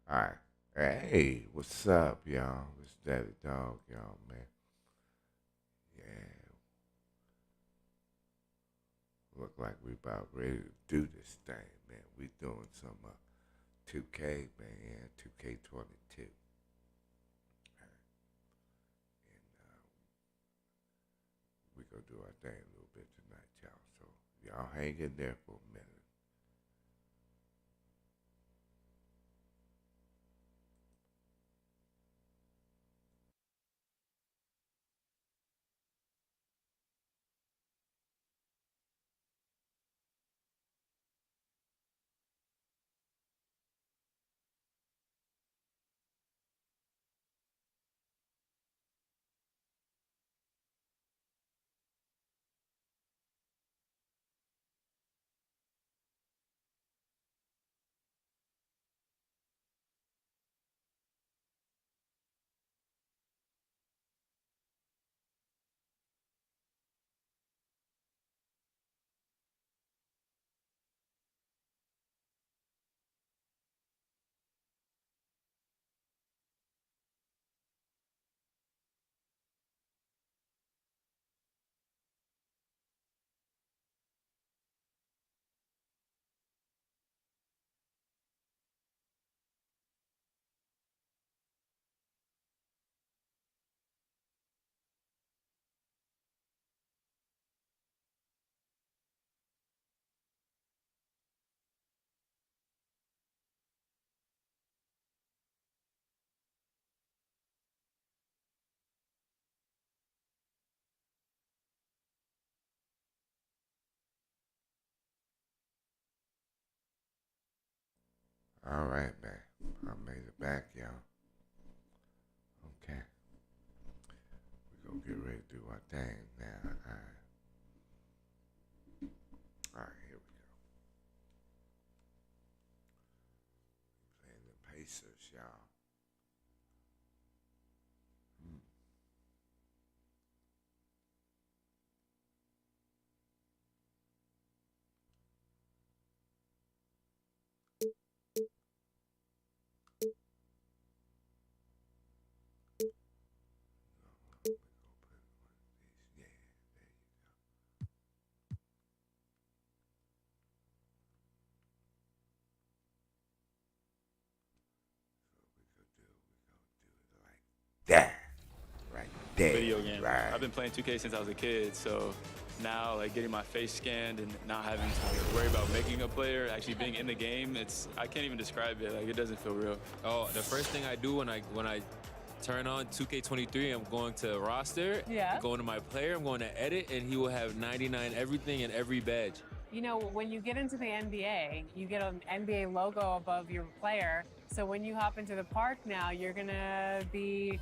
All right. Hey, what's up, y'all? It's Daddy Dog, y'all, man. Yeah, look like we about ready to do this thing, man. We doing some 2K, man, 2K22. And we gonna do our thing a little bit tonight, y'all. So y'all hang in there for a minute. All right, man. I made it back, y'all. Okay. We gonna get ready to do our thing now. All right, here we go. Playing the Pacers, y'all. Hmm. No, let me go put one of these. Yeah, there you go. We gonna do it like that. Right there. Video game. Right. I've been playing 2K since I was a kid, so now like getting my face scanned and not having to worry about making a player, actually being in the game, I can't even describe it. Like it doesn't feel real. Oh, the first thing I do when I turn on 2K23, I'm going to roster, Yeah. going to my player, I'm going to edit, and he will have 99 everything and every badge. You know, when you get into the NBA, you get an NBA logo above your player. So when you hop into the park now, you're going to be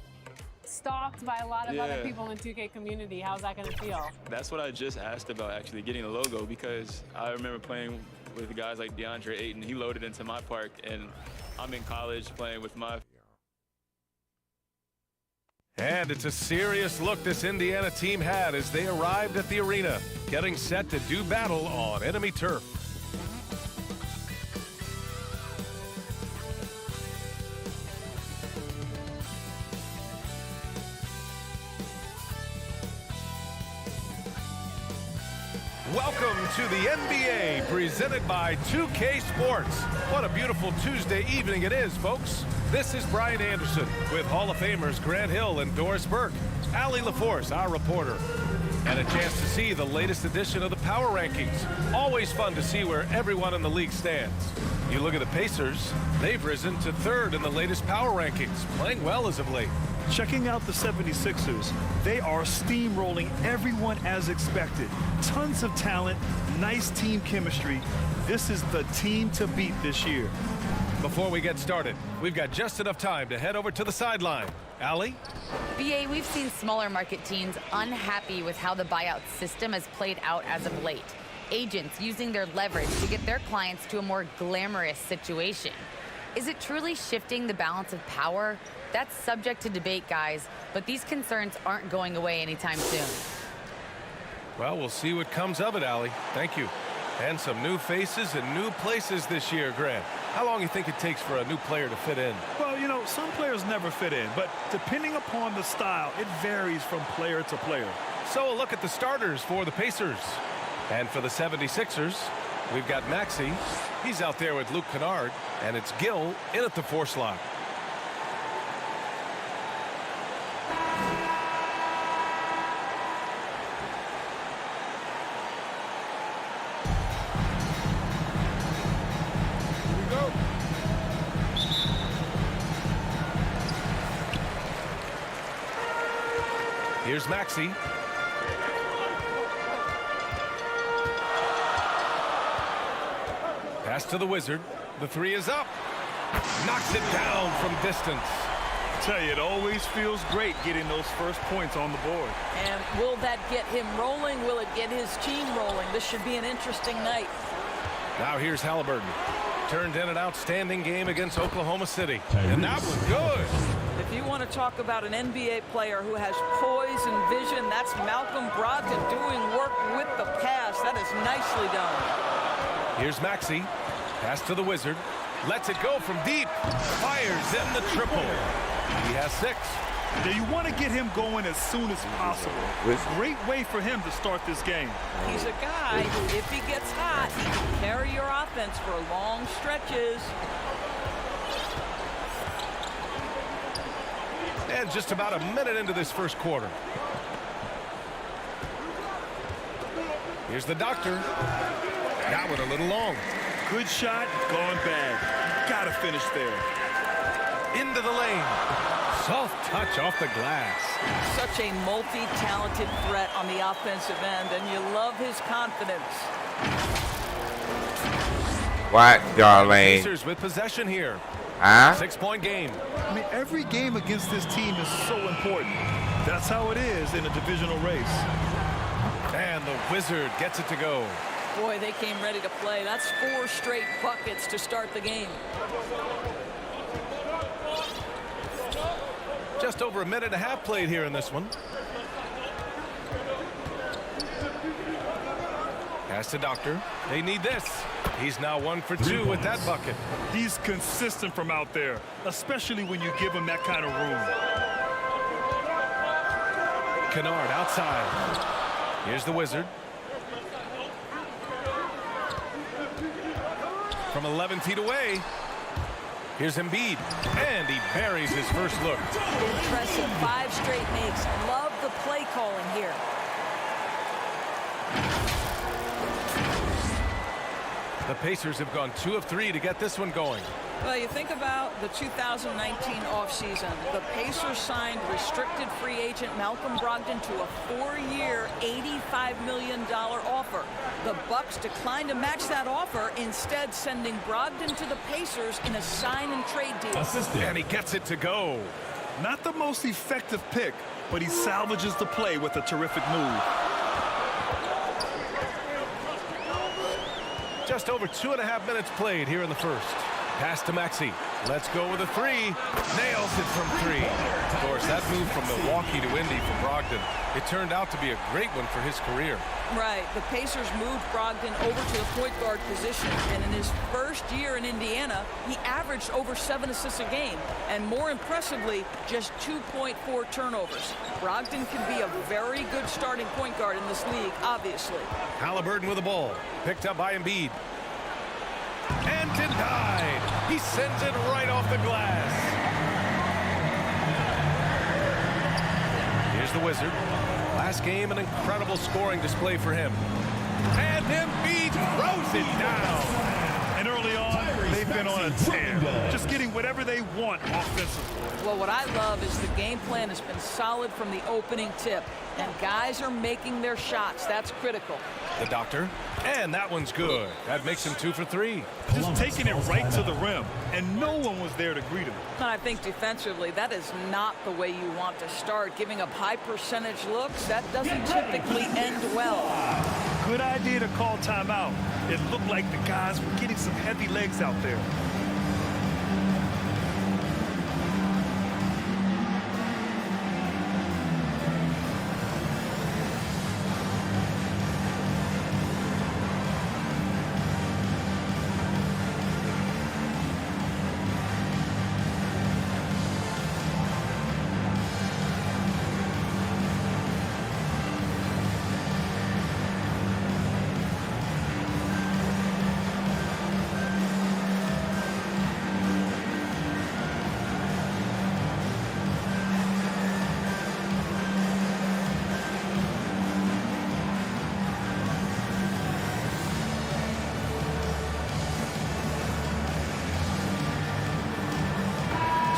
stalked by a lot of other Yeah. people in the 2K community. How's that going to feel? That's what I just asked about, actually getting a logo, because I remember playing with guys like DeAndre Ayton. He loaded into my park, and I'm in college playing with my. And it's a serious look this Indiana team had as they arrived at the arena, getting set to do battle on enemy turf. Welcome to the NBA, presented by 2K Sports. What a beautiful Tuesday evening it is, folks. This is Brian Anderson with Hall of Famers Grant Hill and Doris Burke, Allie LaForce, our reporter, and a chance to see the latest edition of the Power Rankings. Always fun to see where everyone in the league stands. You look at the Pacers, they've risen to third in the latest Power Rankings, playing well as of late. Checking out the 76ers, they are steamrolling everyone as expected. Tons of talent, nice team chemistry. This is the team to beat this year. Before we get started, we've got just enough time to head over to the sideline. Allie? BA, we've seen smaller market teams unhappy with how the buyout system has played out as of late. Agents using their leverage to get their clients to a more glamorous situation. Is it truly shifting the balance of power? That's subject to debate, guys, but these concerns aren't going away anytime soon. Well, we'll see what comes of it, Allie. Thank you. And some new faces and new places this year, Grant. How long do you think it takes for a new player to fit in? Well, you know, some players never fit in, but depending upon the style, it varies from player to player. So a look at the starters for the Pacers. And for the 76ers, we've got Maxey. He's out there with Luke Kennard, and it's Gill in at the 4 slot. Here's Maxey. Pass to the Wizard. The 3 is up. Knocks it down from distance. I tell you, it always feels great getting those first points on the board. And will that get him rolling? Will it get his team rolling? This should be an interesting night. Now here's Halliburton. Turned in an outstanding game against Oklahoma City. And that was good. If you want to talk about an NBA player who has poise and vision, that's Malcolm Brogdon doing work with the pass. That is nicely done. Here's Maxey. Pass to the Wizard. Lets it go from deep. Fires in the triple. He has 6. Now you want to get him going as soon as possible. Great way for him to start this game. He's a guy who, if he gets hot, he can carry your offense for long stretches. And just about a minute into this first quarter. Here's the Doctor. That one a little long. Good shot, gone bad. Gotta finish there. Into the lane. Soft touch off the glass. Such a multi-talented threat on the offensive end, and you love his confidence. What, darling? Pacers with possession here. Huh? 6-point game. I mean, every game against this team is so important. That's how it is in a divisional race. And the Wizard gets it to go. Boy, they came ready to play. That's 4 straight buckets to start the game. Just over a minute and a half played here in this one. Pass to Doctor. They need this. He's now 1 for 2 with that bucket. He's consistent from out there, especially when you give him that kind of room. Kennard outside. Here's the Wizard. From 11 feet away. Here's Embiid. And he buries his first look. Impressive 5 straight makes. Love the play calling here. The Pacers have gone 2 of 3 to get this one going. Well, you think about the 2019 offseason. The Pacers signed restricted free agent Malcolm Brogdon to a 4-year, $85 million offer. The Bucks declined to match that offer, instead sending Brogdon to the Pacers in a sign-and-trade deal. And he gets it to go. Not the most effective pick, but he salvages the play with a terrific move. Just over 2.5 minutes played here in the first. Pass to Maxey. Let's go with a 3. Nails it from 3. Of course, that move from Milwaukee to Indy for Brogdon, it turned out to be a great one for his career. Right. The Pacers moved Brogdon over to the point guard position, and in his first year in Indiana, he averaged over 7 assists a game, and more impressively, just 2.4 turnovers. Brogdon can be a very good starting point guard in this league, obviously. Halliburton with the ball. Picked up by Embiid. And denied. He sends it right off the glass. Here's the Wizard. Last game, an incredible scoring display for him. And Embiid throws it down. And early on, they've been on a tear, just getting whatever they want offensively. Well, what I love is the game plan has been solid from the opening tip, and guys are making their shots. That's critical. The Doctor. And that one's good. That makes him 2 for 3. Just taking it right to the rim, and no one was there to greet him. And I think defensively, that is not the way you want to start. Giving up high percentage looks, that doesn't typically end well. Good idea to call timeout. It looked like the guys were getting some heavy legs out there.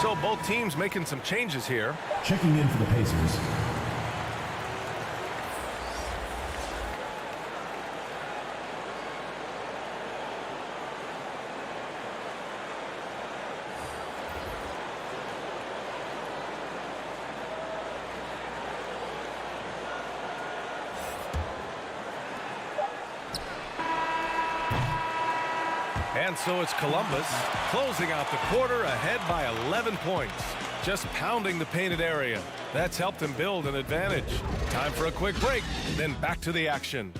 So both teams making some changes here. Checking in for the Pacers. And so it's Columbus closing out the quarter ahead by 11 points. Just pounding the painted area. That's helped them build an advantage. Time for a quick break, then back to the action.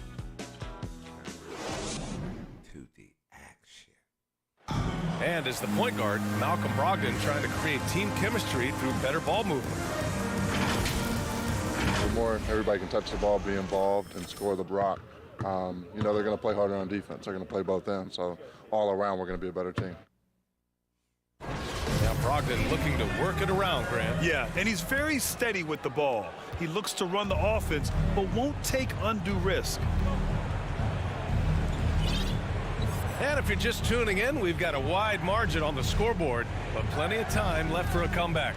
And as the point guard, Malcolm Brogdon trying to create team chemistry through better ball movement. The more everybody can touch the ball, be involved, and score the block, you know, they're going to play harder on defense. They're going to play both ends. So all around, we're going to be a better team. Now Brogdon looking to work it around, Grant. Yeah, and he's very steady with the ball. He looks to run the offense, but won't take undue risk. And if you're just tuning in, we've got a wide margin on the scoreboard, but plenty of time left for a comeback.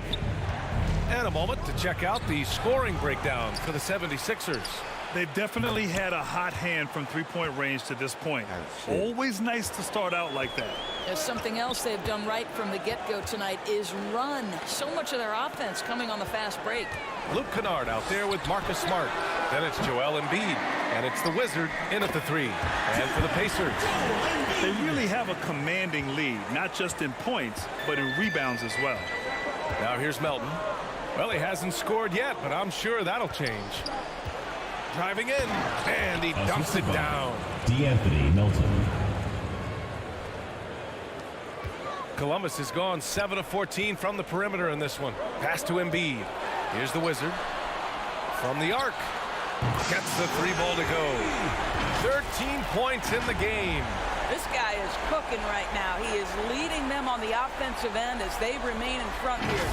And a moment to check out the scoring breakdown for the 76ers. They've definitely had a hot hand from three-point range to this point. Always nice to start out like that. There's something else they've done right from the get-go tonight is run. So much of their offense coming on the fast break. Luke Kennard out there with Marcus Smart. Then it's Joel Embiid. And it's the Wizard in at the three. And for the Pacers. They really have a commanding lead, not just in points, but in rebounds as well. Now here's Melton. Well, he hasn't scored yet, but I'm sure that'll change. Driving in, and he dumps it down. D'Anthony Melton. Columbus has gone 7 of 14 from the perimeter in this one. Pass to Embiid. Here's the Wizard. From the arc. Gets the three ball to go. 13 points in the game. This guy is cooking right now. He is leading them on the offensive end as they remain in front here.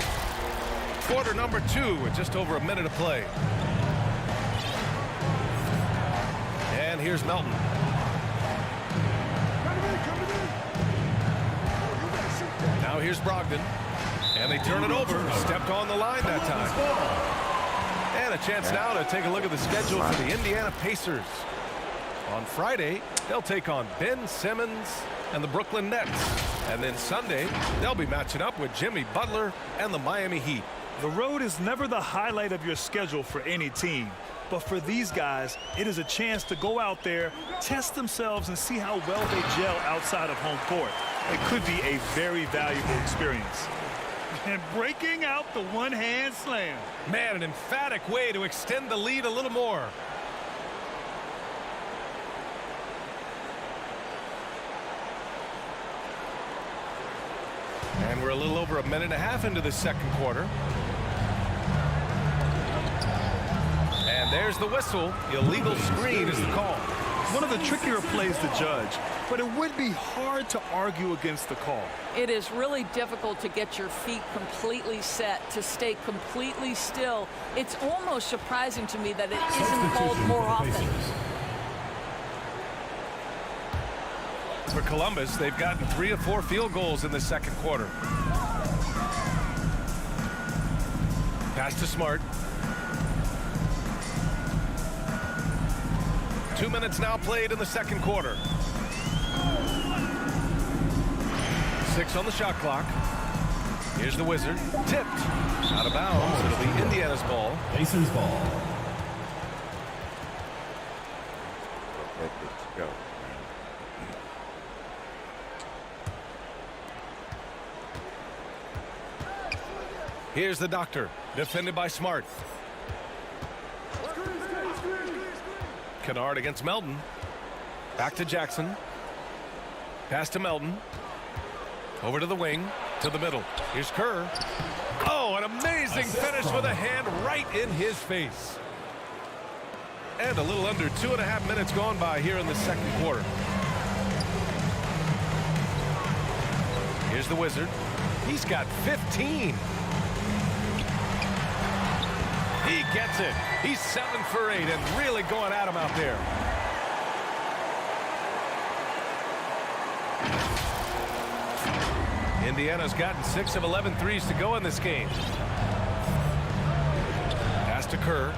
Quarter number 2 with just over a minute to play. And here's Melton. Now here's Brogdon. And they turn it over. Stepped on the line that time. And a chance now to take a look at the schedule for the Indiana Pacers. On Friday, they'll take on Ben Simmons and the Brooklyn Nets. And then Sunday, they'll be matching up with Jimmy Butler and the Miami Heat. The road is never the highlight of your schedule for any team. But for these guys, it is a chance to go out there, test themselves, and see how well they gel outside of home court. It could be a very valuable experience. And breaking out the one-hand slam. Man, an emphatic way to extend the lead a little more. And we're a little over a minute and a half into the second quarter. And there's the whistle. Illegal screen is the call. One of the trickier plays to judge, but it would be hard to argue against the call. It is really difficult to get your feet completely set, to stay completely still. It's almost surprising to me that it isn't called more often. For Columbus, they've gotten 3 of 4 field goals in the second quarter. Pass to Smart. 2 minutes now played in the second quarter. 6 on the shot clock. Here's the Wizard. Tipped. Out of bounds. It'll be Indiana's ball. Pacers ball. Let's go. Here's the Doctor. Defended by Smart. Kennard against Melton. Back to Jackson. Pass to Melton. Over to the wing. To the middle. Here's Kerr. Oh, an amazing finish with a hand right in his face. And a little under 2.5 minutes gone by here in the second quarter. Here's the Wizard. He's got 15. He gets it. He's 7 for 8 and really going at him out there. Indiana's gotten 6 of 11 threes to go in this game. Pass to Kerr.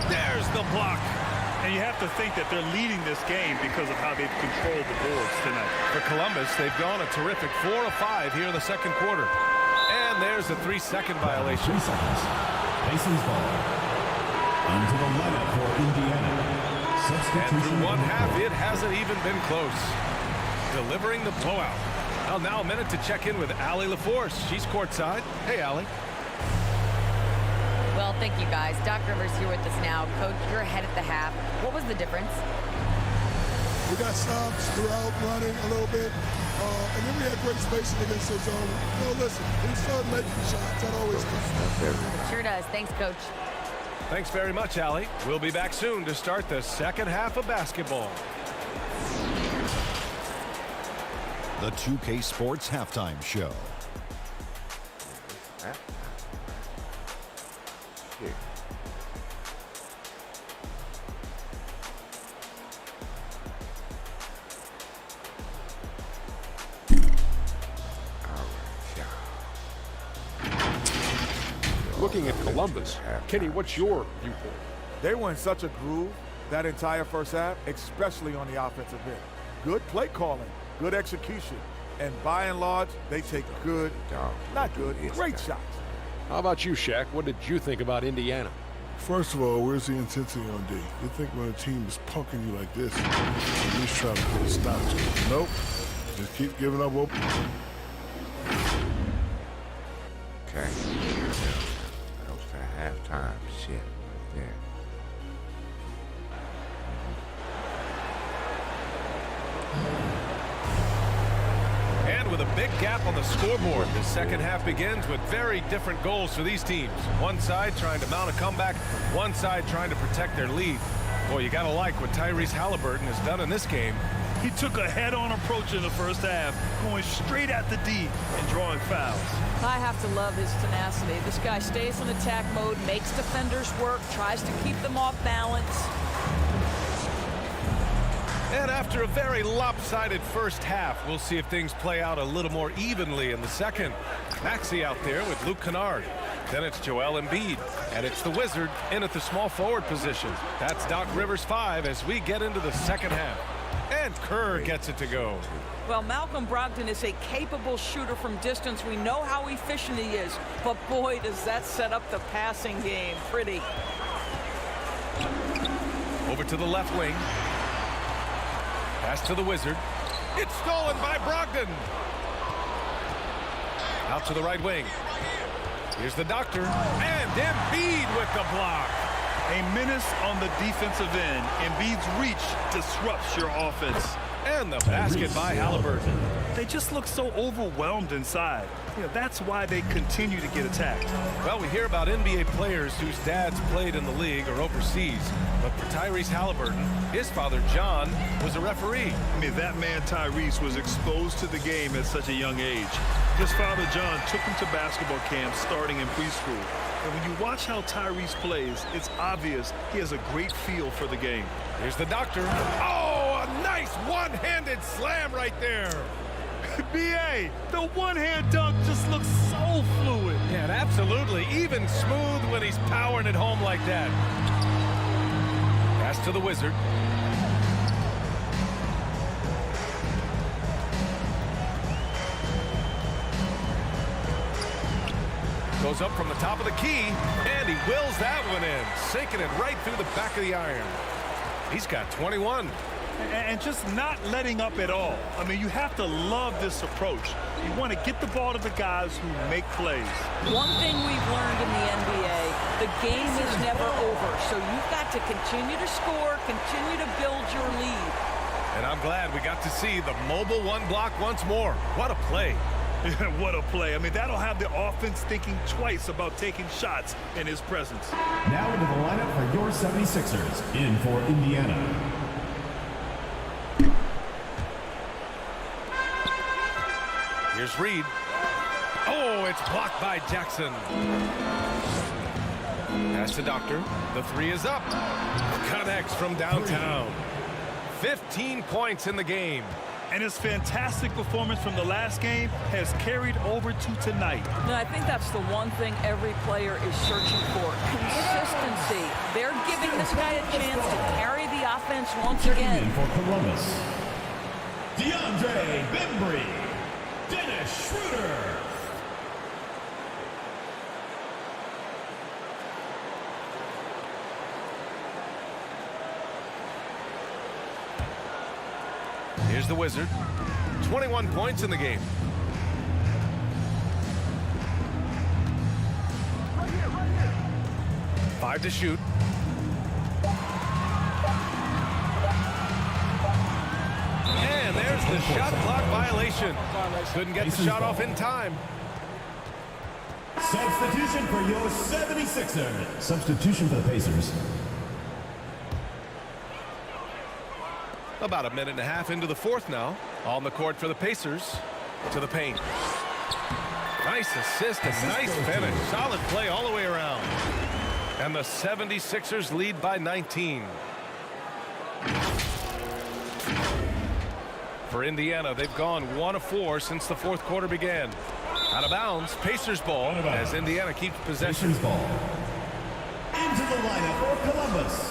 There's the block. And you have to think that they're leading this game because of how they've controlled the boards tonight. For Columbus, they've gone a terrific 4 of 5 here in the second quarter. And there's a 3-second violation. 3 seconds. Pacers ball. Into the lineup for Indiana. And through one half, it hasn't even been close. Delivering the blowout. Well, now a minute to check in with Allie LaForce. She's courtside. Hey, Allie. Well, thank you, guys. Doc Rivers here with us now. Coach, you're ahead at the half. What was the difference? We got stops throughout, running a little bit, and then we had great spacing against the zone. No, listen, we started making shots. That always does. Sure does. Thanks, Coach. Thanks very much, Allie. We'll be back soon to start the second half of basketball. The 2K Sports Halftime Show. Looking at Columbus, Kenny, what's your viewpoint? They were in such a groove that entire first half, especially on the offensive end. Good play calling, good execution, and by and large, they take great shots. How about you, Shaq? What did you think about Indiana? First of all, where's the intensity on D? You think when a team is punking you like this, at least try to put a stop to it. Nope. Just keep giving up open. Okay. That was the halftime shit right there. And with a big gap on the scoreboard, the second half begins with very different goals for these teams. One side trying to mount a comeback, one side trying to protect their lead. Boy, you gotta like what Tyrese Halliburton has done in this game. He took a head-on approach in the first half, going straight at the D and drawing fouls. I have to love his tenacity. This guy stays in attack mode, makes defenders work, tries to keep them off balance. And after a very lopsided first half, we'll see if things play out a little more evenly in the second. Maxey out there with Luke Kennard. Then it's Joel Embiid. And it's the Wizard in at the small forward position. That's Doc Rivers 5 as we get into the second half. And Kerr gets it to go. Well, Malcolm Brogdon is a capable shooter from distance. We know how efficient he is. But boy, does that set up the passing game. Pretty. Over to the left wing. Pass to the Wizard. It's stolen by Brogdon. Out to the right wing. Here's the Doctor. And Embiid with the block. A menace on the defensive end. Embiid's reach disrupts your offense. And the basket by Halliburton. They just look so overwhelmed inside. You know, that's why they continue to get attacked. Well, we hear about NBA players whose dads played in the league or overseas. But for Tyrese Halliburton, his father, John, was a referee. I mean, that man, Tyrese, was exposed to the game at such a young age. His father, John, took him to basketball camps starting in preschool. And when you watch how Tyrese plays, it's obvious he has a great feel for the game. Here's the Doctor. Oh, a nice one-handed slam right there. B.A., the one-hand dunk just looks so fluid. Yeah, absolutely. Even smooth when he's powering it home like that. Pass to the Wizard. Goes up from the top of the key, and he wills that one in, sinking it right through the back of the iron. He's got 21. And just not letting up at all. I mean, you have to love this approach. You want to get the ball to the guys who make plays. One thing we've learned in the NBA, the game is never over. So you've got to continue to score, continue to build your lead. And I'm glad we got to see the mobile one block once more. What a play. What a play. I mean, that'll have the offense thinking twice about taking shots in his presence. Now into the lineup for your 76ers. In for Indiana. Here's Reed. Oh, it's blocked by Jackson. Pass to Doctor. The three is up. Connects from downtown. 15 points in the game. And his fantastic performance from the last game has carried over to tonight. And I think that's the one thing every player is searching for, consistency. They're giving this guy a chance to carry the offense once again. For Columbus, DeAndre Bembry, Dennis Schroeder. Here's the Wizard. 21 points in the game. Five to shoot. And there's the shot clock violation. Couldn't get the shot off in time. Substitution for your 76ers. Substitution for the Pacers. About a minute and a half into the fourth now. On the court for the Pacers. To the paint. Nice assist and nice finish. Solid play all the way around. And the 76ers lead by 19. For Indiana, they've gone 1 of 4 since the fourth quarter began. Out of bounds, Pacers ball as Indiana keeps possession. Pacers ball. Into the lineup for Columbus.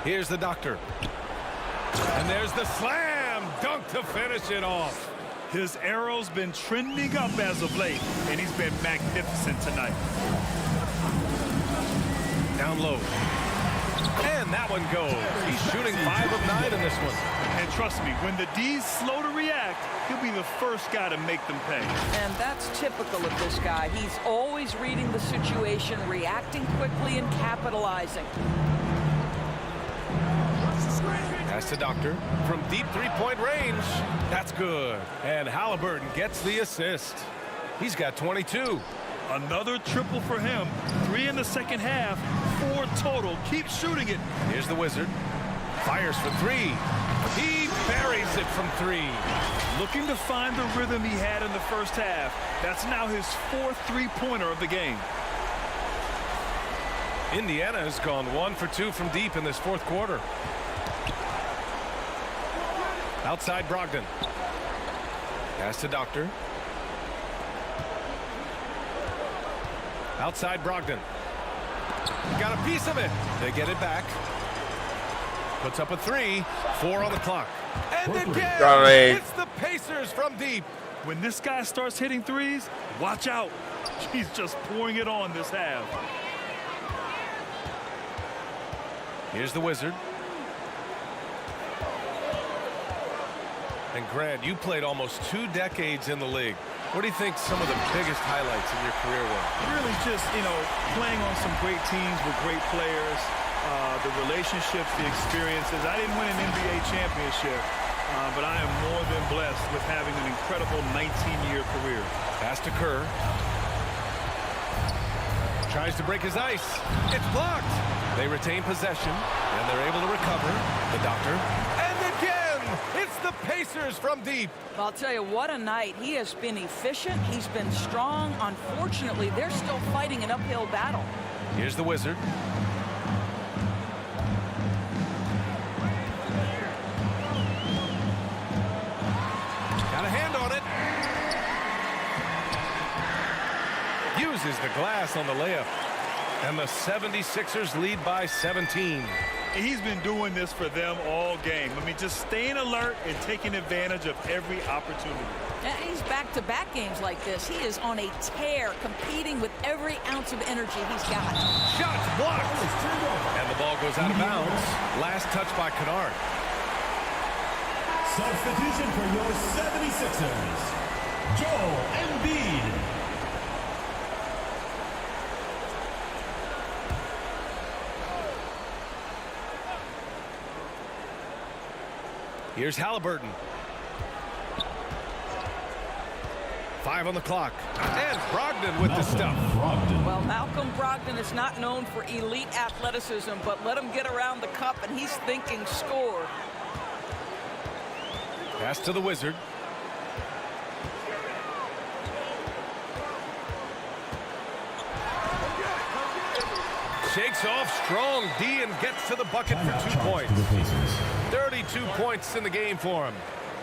Here's the Doctor. And there's the slam dunk to finish it off. His arrow's been trending up as of late, and he's been magnificent tonight. Down low. And that one goes. He's shooting 5 of 9 in this one. And trust me, when the D's slow to react, he'll be the first guy to make them pay. And that's typical of this guy. He's always reading the situation, reacting quickly, and capitalizing. Pass to Doctor from deep three-point range. That's good. And Halliburton gets the assist. He's got 22. Another triple for him. 3 in the second half, 4 total. Keep shooting it. Here's the Wizard. Fires for 3. He buries it from 3. Looking to find the rhythm he had in the first half. That's now his 4th three-pointer of the game. Indiana has gone 1 for 2 from deep in this fourth quarter. Outside Brogdon. Pass to Doctor. Outside Brogdon. Got a piece of it. They get it back. Puts up a 3. 4 on the clock. And again, it's the Pacers from deep. When this guy starts hitting threes, watch out. He's just pouring it on this half. Here's the Wizard. And Grant, you played almost 2 decades in the league. What do you think some of the biggest highlights in your career were? Really just, playing on some great teams with great players, the relationships, the experiences. I didn't win an NBA championship, but I am more than blessed with having an incredible 19-year career. Pass to Kerr. Tries to break his ice. It's blocked. They retain possession, and they're able to recover. The Doctor. And again, it's the Pacers from deep. I'll tell you, what a night. He has been efficient. He's been strong. Unfortunately, they're still fighting an uphill battle. Here's the Wizard. Got a hand on it. Uses the glass on the layup. And the 76ers lead by 17. He's been doing this for them all game. Just staying alert and taking advantage of every opportunity. And he's back-to-back games like this. He is on a tear, competing with every ounce of energy he's got. Shots blocked. And the ball goes out of bounds. Last touch by Kennard. Substitution for your 76ers. Joel Embiid. Here's Halliburton. 5 on the clock. And Brogdon with the stuff. Well, Malcolm Brogdon is not known for elite athleticism, but let him get around the cup and he's thinking score. Pass to the Wizard. Shakes off strong D and gets to the bucket for 2 points. 32 points in the game for him.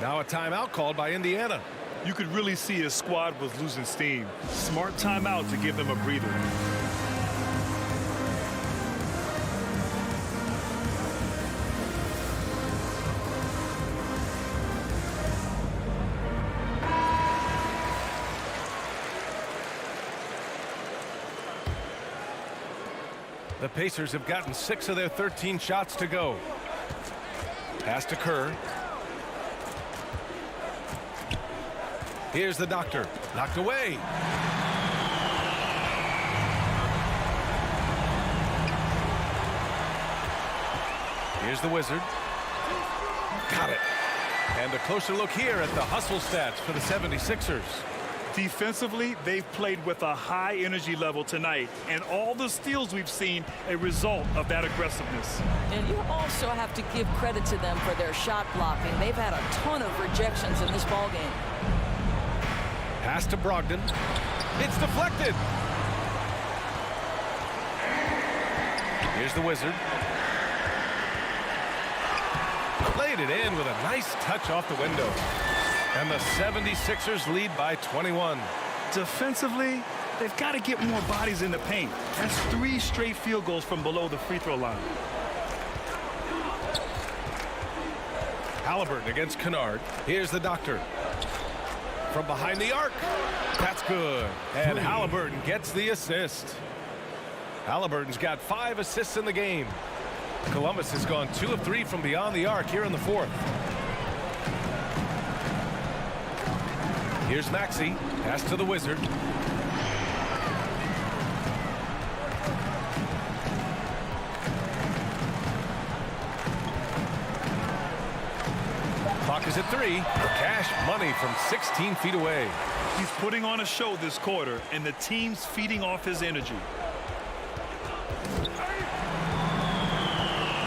Now a timeout called by Indiana. You could really see his squad was losing steam. Smart timeout to give them a breather. The Pacers have gotten 6 of their 13 shots to go. Pass to Kerr. Here's the Doctor. Knocked away. Here's the Wizard. Got it. And a closer look here at the hustle stats for the 76ers. Defensively, they've played with a high energy level tonight, and all the steals we've seen a result of that aggressiveness. And you also have to give credit to them for their shot blocking. They've had a ton of rejections in this ballgame. Pass to Brogdon. It's deflected. Here's the Wizard. Played it in with a nice touch off the window. And the 76ers lead by 21. Defensively, they've got to get more bodies in the paint. That's 3 straight field goals from below the free throw line. Halliburton against Kennard. Here's the Doctor. From behind the arc. That's good. And Halliburton gets the assist. Halliburton's got 5 assists in the game. Columbus has gone 2 of 3 from beyond the arc here in the 4th. Here's Maxey. Pass to the Wizard. Clock is at 3. Cash money from 16 feet away. He's putting on a show this quarter, and the team's feeding off his energy.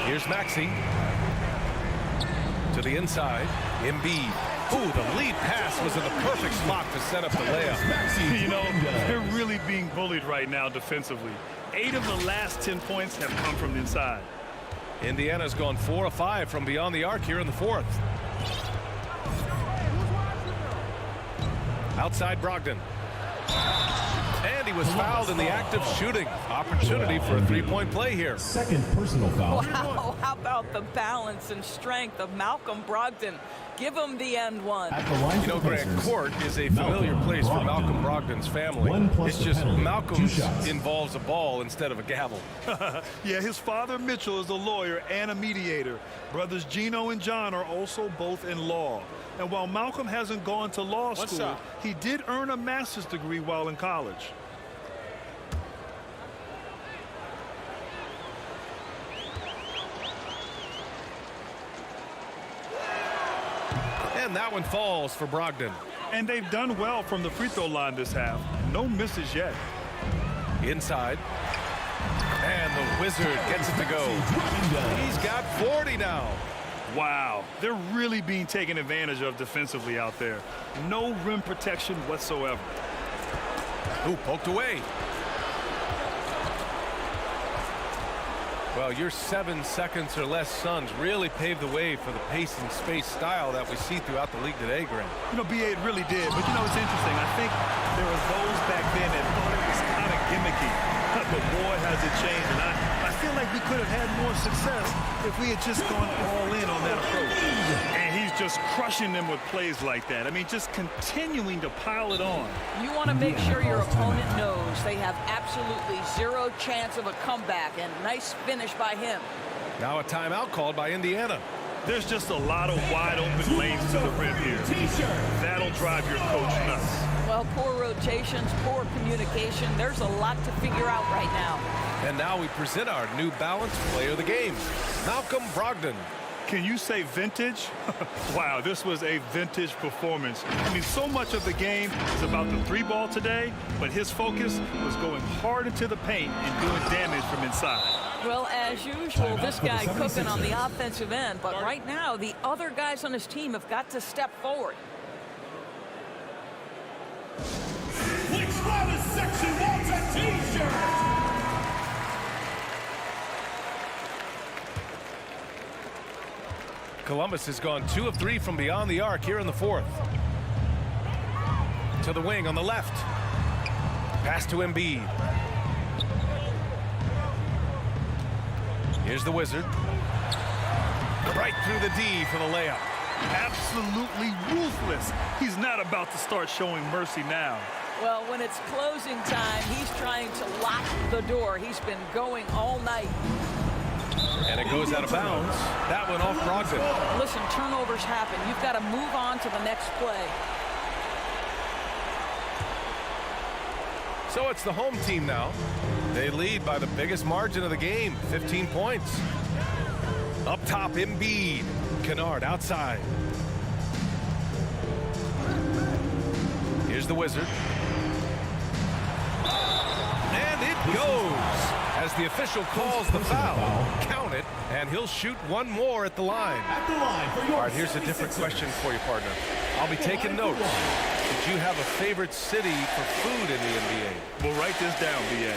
Here's Maxey. To the inside. Embiid. Ooh, the lead pass was in the perfect spot to set up the layup. You know, they're really being bullied right now defensively. 8 of the last 10 points have come from the inside. Indiana's gone 4 of 5 from beyond the arc here in the 4th. Outside Brogdon. And he was fouled in the act of shooting. Opportunity for a 3-point play here. Second personal foul. Wow, how about the balance and strength of Malcolm Brogdon? Give him the end one. You know, Grant, court is a familiar place for Malcolm Brogdon's family. It's just Malcolm's involves a ball instead of a gavel. Yeah, his father Mitchell is a lawyer and a mediator. Brothers Gino and John are also both in law. And while Malcolm hasn't gone to law school, he did earn a master's degree while in college. And that one falls for Brogdon. And they've done well from the free throw line this half. No misses yet. Inside. And the Wizard gets it to go. He's got 40 now. Wow, they're really being taken advantage of defensively out there. No rim protection whatsoever. Ooh, poked away. Well, your 7 seconds or less Suns really paved the way for the pace and space style that we see throughout the league today, Grant. You know, B.A., it really did. But, you know, it's interesting. I think there were those back then that thought it was kind of gimmicky. But, boy, has it changed. And I feel like we could have had more success if we had just gone all in on that approach. And he's just crushing them with plays like that. I mean, just continuing to pile it on. You want to make sure your opponent knows they have absolutely 0 chance of a comeback, and nice finish by him. Now a timeout called by Indiana. There's just a lot of wide open lanes to the rim here. That'll drive your coach nuts. Well, poor rotations, poor communication. There's a lot to figure out right now. And now we present our new balanced player of the game, Malcolm Brogdon. Can you say vintage? Wow, this was a vintage performance. I mean, so much of the game is about the 3-ball today, but his focus was going hard into the paint and doing damage from inside. Well, as usual, this guy cooking on the offensive end, but right now, the other guys on his team have got to step forward. Which one is section wants a t-shirt? Columbus has gone 2 of 3 from beyond the arc here in the fourth. To the wing on the left. Pass to Embiid. Here's the Wizard. Right through the D for the layup. Absolutely ruthless. He's not about to start showing mercy now. Well, when it's closing time, he's trying to lock the door. He's been going all night. And it goes out of bounds. That one off Brogdon. Listen, turnovers happen. You've got to move on to the next play. So it's the home team now. They lead by the biggest margin of the game, 15 points. Up top, Embiid. Kennard outside. Here's the Wizard. And it goes as the official calls the foul. Count it, and he'll shoot one more at the line. All right, here's a different question for you, partner. I'll be taking notes. Did you have a favorite city for food in the NBA? Well, write this down, B.A.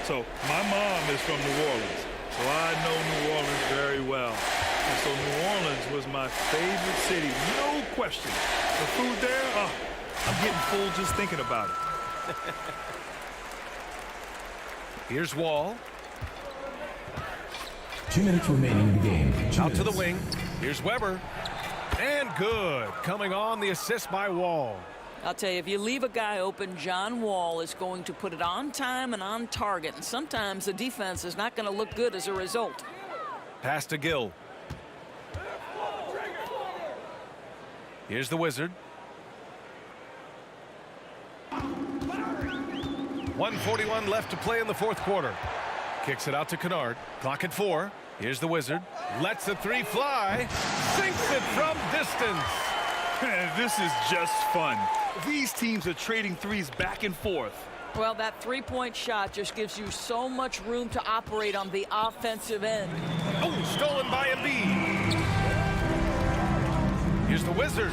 So my mom is from New Orleans, so I know New Orleans very well. And so New Orleans was my favorite city, no question. The food there, oh, I'm getting full just thinking about it. Here's Wall. 2 minutes remaining in the game. Out to the wing. Here's Weber. And good. Coming on the assist by Wall. I'll tell you, if you leave a guy open, John Wall is going to put it on time and on target. And sometimes the defense is not going to look good as a result. Pass to Gill. Here's the Wizard. 1:41 left to play in the fourth quarter. Kicks it out to Kennard. Clock at 4. Here's the Wizard. Lets the three fly. Sinks it from distance. This is just fun. These teams are trading threes back and forth. Well, that three-point shot just gives you so much room to operate on the offensive end. Oh, stolen by Embiid. Here's the Wizard.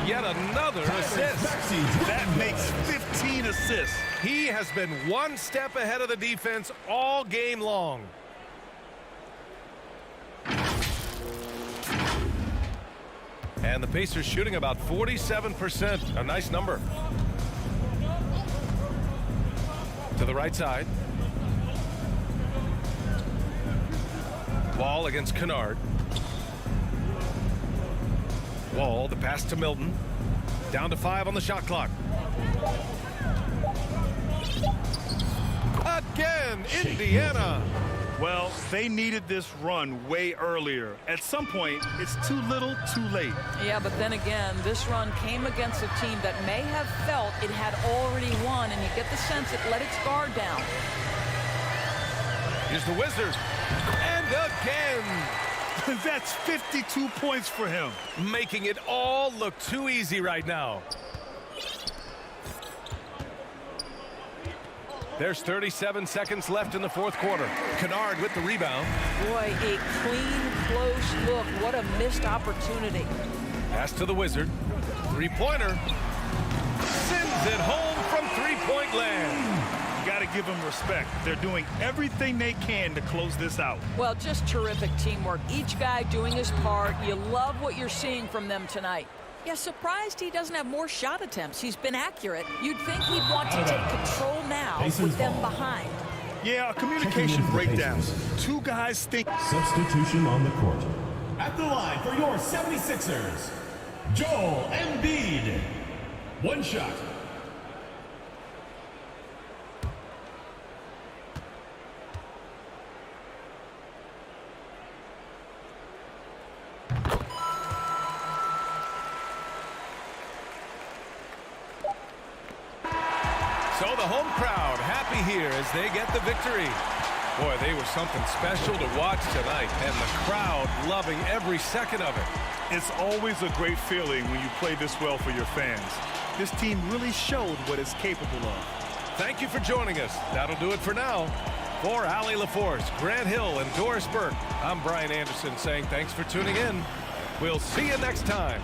Yet another assist. That makes 15 assists. He has been one step ahead of the defense all game long. And the Pacers shooting about 47%. A nice number. To the right side. Wall against Kennard. Wall, the pass to Milton. Down to 5 on the shot clock. Again, Indiana. Well, they needed this run way earlier. At some point, it's too little, too late. Yeah, but then again, this run came against a team that may have felt it had already won, and you get the sense it let its guard down. Here's the Wizard. And again. That's 52 points for him. Making it all look too easy right now. There's 37 seconds left in the fourth quarter. Kennard with the rebound. Boy, a clean, close look. What a missed opportunity. Pass to the Wizard. Three-pointer. Sends it home from three-point land. You got to give them respect. They're doing everything they can to close this out. Well, just terrific teamwork. Each guy doing his part. You love what you're seeing from them tonight. Yeah, surprised he doesn't have more shot attempts. He's been accurate. You'd think he'd want to take control now with them behind. Yeah, a communication breakdown. Two guys think. Substitution on the court. At the line for your 76ers, Joel Embiid. One shot. So the home crowd happy here as they get the victory. Boy, they were something special to watch tonight, and the crowd loving every second of it. It's always a great feeling when you play this well for your fans. This team really showed what it's capable of. Thank you for joining us. That'll do it for now. For Allie LaForce, Grant Hill, and Doris Burke, I'm Brian Anderson saying thanks for tuning in. We'll see you next time.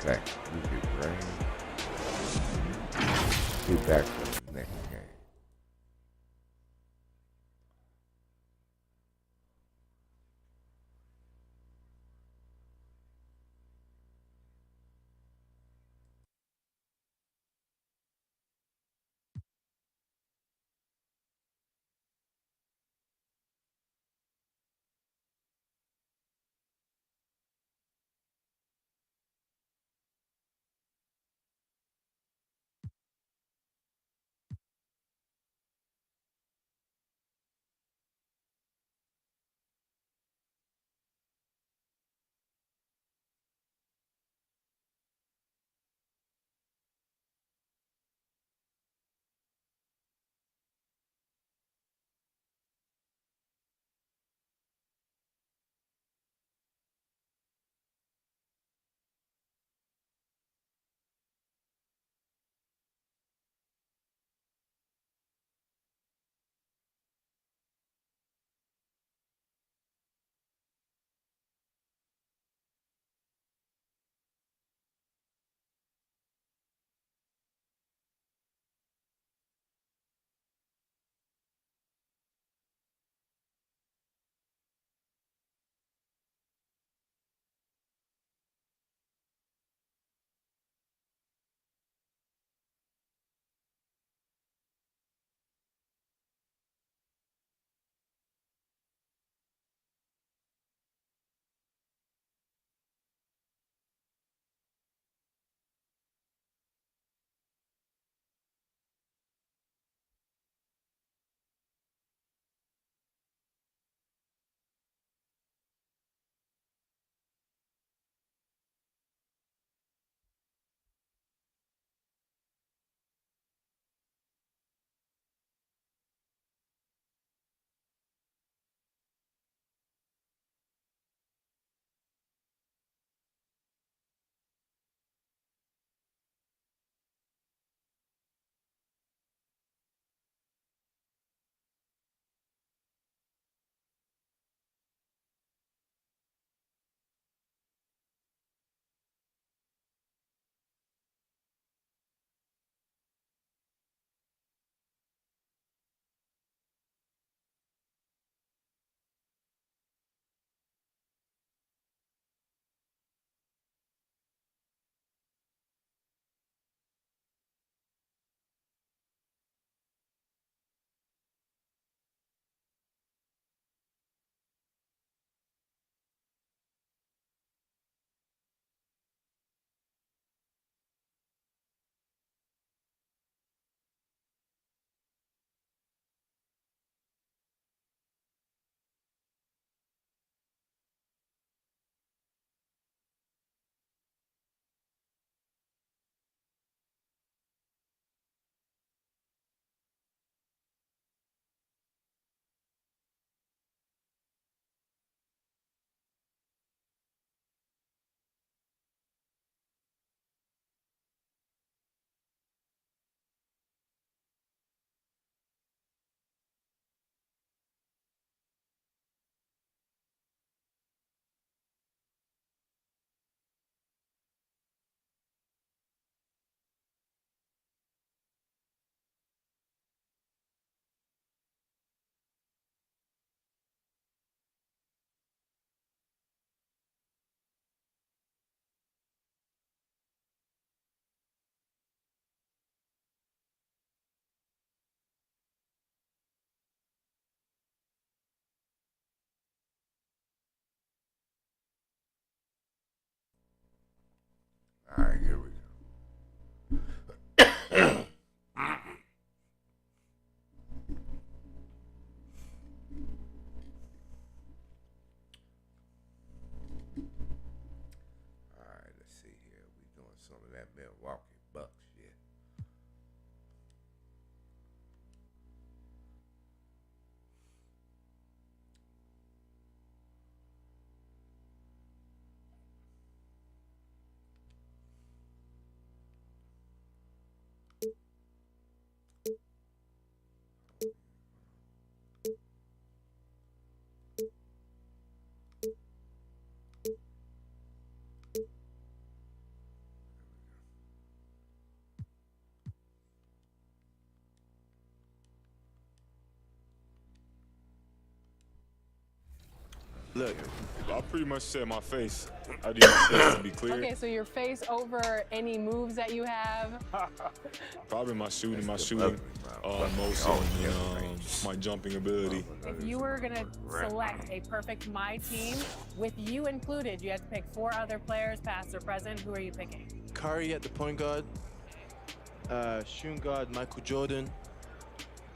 Okay, you be brave. Be back for the next game. that Milwaukee Bucks yet. Look, I pretty much said my face. I need my face to be clear. Okay, so your face over any moves that you have? Probably my shooting, mostly, my jumping ability. If you were going to select a perfect My Team, with you included, you had to pick 4 other players, past or present. Who are you picking? Curry at the point guard, shooting guard Michael Jordan,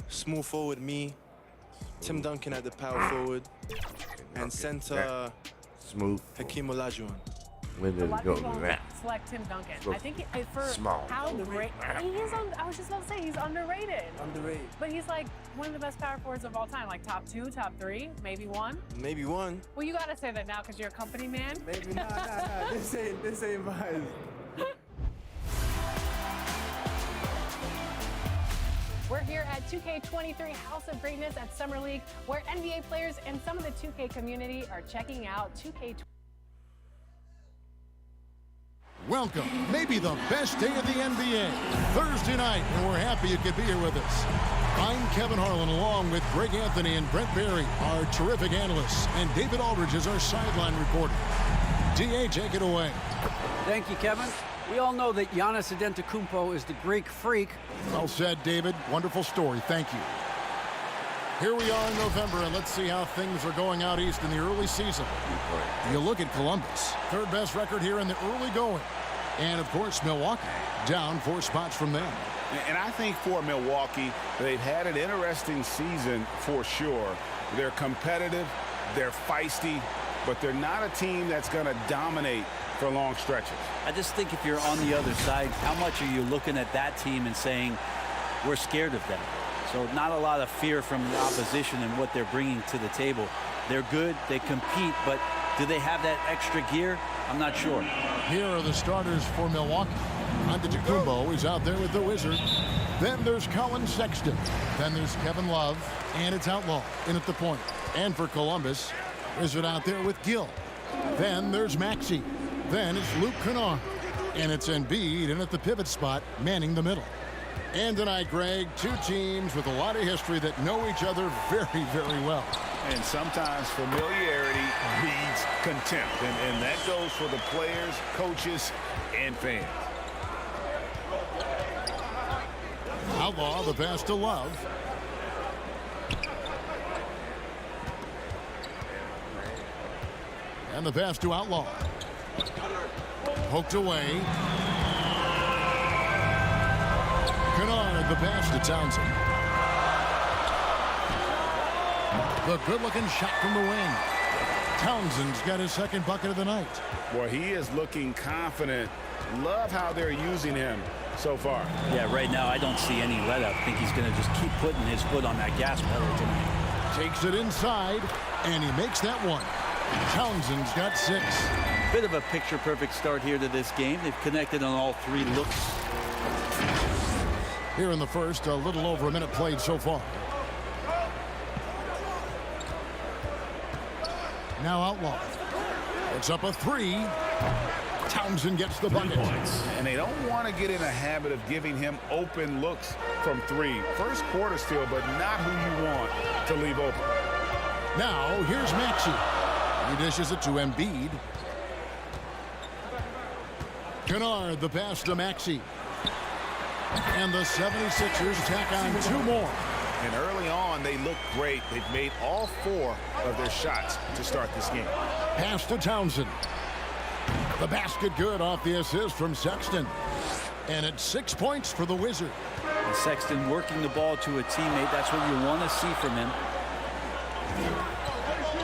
small forward me, Tim Duncan at the power forward, and center Smooth Hakeem Olajuwon. When did it go to that? Select Tim Duncan. So I think for small. how great he is. I was just about to say he's underrated. Underrated. But he's like one of the best power forwards of all time. Like top 2, top 3, maybe 1. Maybe 1. Well, you gotta say that now because you're a company man. Maybe nah. This ain't mine. We're here at 2K23 House of Greatness at Summer League, where NBA players and some of the 2K community are checking out 2K. Welcome, maybe the best day of the NBA, Thursday night, and we're happy you could be here with us. I'm Kevin Harlan, along with Greg Anthony and Brent Barry, our terrific analysts, and David Aldridge is our sideline reporter. DA, take it away. Thank you, Kevin. We all know that Giannis Antetokounmpo is the Greek freak. Well said, David. Wonderful story. Thank you. Here we are in November, and let's see how things are going out east in the early season. You look at Columbus, third best record here in the early going. And, of course, Milwaukee, down 4 spots from them. And I think for Milwaukee, they've had an interesting season for sure. They're competitive, they're feisty, but they're not a team that's going to dominate for long stretches. I just think if you're on the other side, how much are you looking at that team and saying, we're scared of them? So not a lot of fear from the opposition and what they're bringing to the table. They're good, they compete, but do they have that extra gear? I'm not sure. Here are the starters for Milwaukee. Antetokounmpo is out there with the Wizards. Then there's Colin Sexton. Then there's Kevin Love. And it's Outlaw in at the point. And for Columbus, Wizard out there with Gill. Then there's Maxey. Then it's Luke Kennard. And it's Embiid in at the pivot spot, manning the middle. And tonight, Greg, 2 teams with a lot of history that know each other very, very well. And sometimes familiarity breeds contempt. And that goes for the players, coaches, and fans. Outlaw, the pass to Love. And the pass to Outlaw. Poked away. Kennard, the pass to Townsend. The good-looking shot from the wing. Townsend's got his second bucket of the night. Boy, he is looking confident. Love how they're using him so far. Yeah, right now I don't see any let-up. I think he's going to just keep putting his foot on that gas pedal tonight. Takes it inside, and he makes that one. Townsend's got 6. Bit of a picture-perfect start here to this game. They've connected on all 3 looks. Here in the first, a little over a minute played so far. Now Outlaw. It's up a 3. Townsend gets the bucket. And they don't want to get in a habit of giving him open looks from 3. First quarter still, but not who you want to leave open. Now here's Maxey. He dishes it to Embiid. Kennard, the pass to Maxey. And the 76ers tack on 2 more. And early on, they look great. They've made all 4 of their shots to start this game. Pass to Townsend. The basket good off the assist from Sexton. And it's 6 points for the Wizard. And Sexton working the ball to a teammate. That's what you want to see from him.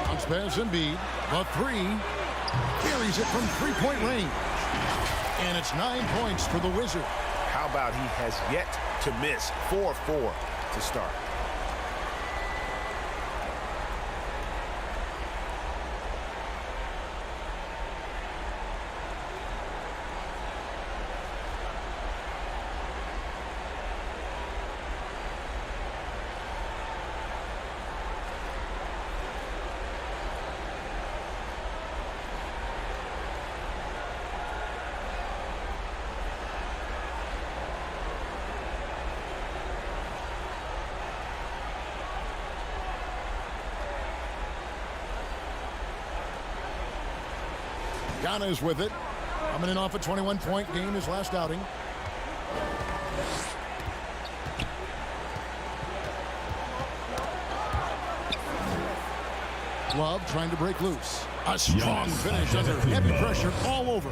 Bounce pass Embiid. The 3. Carries it from 3-point range. And it's 9 points for the Wizard. How about he has yet to miss 4-4 to start. Giannis with it. Coming in off a 21-point game his last outing. Love trying to break loose. A strong finish under heavy pressure all over.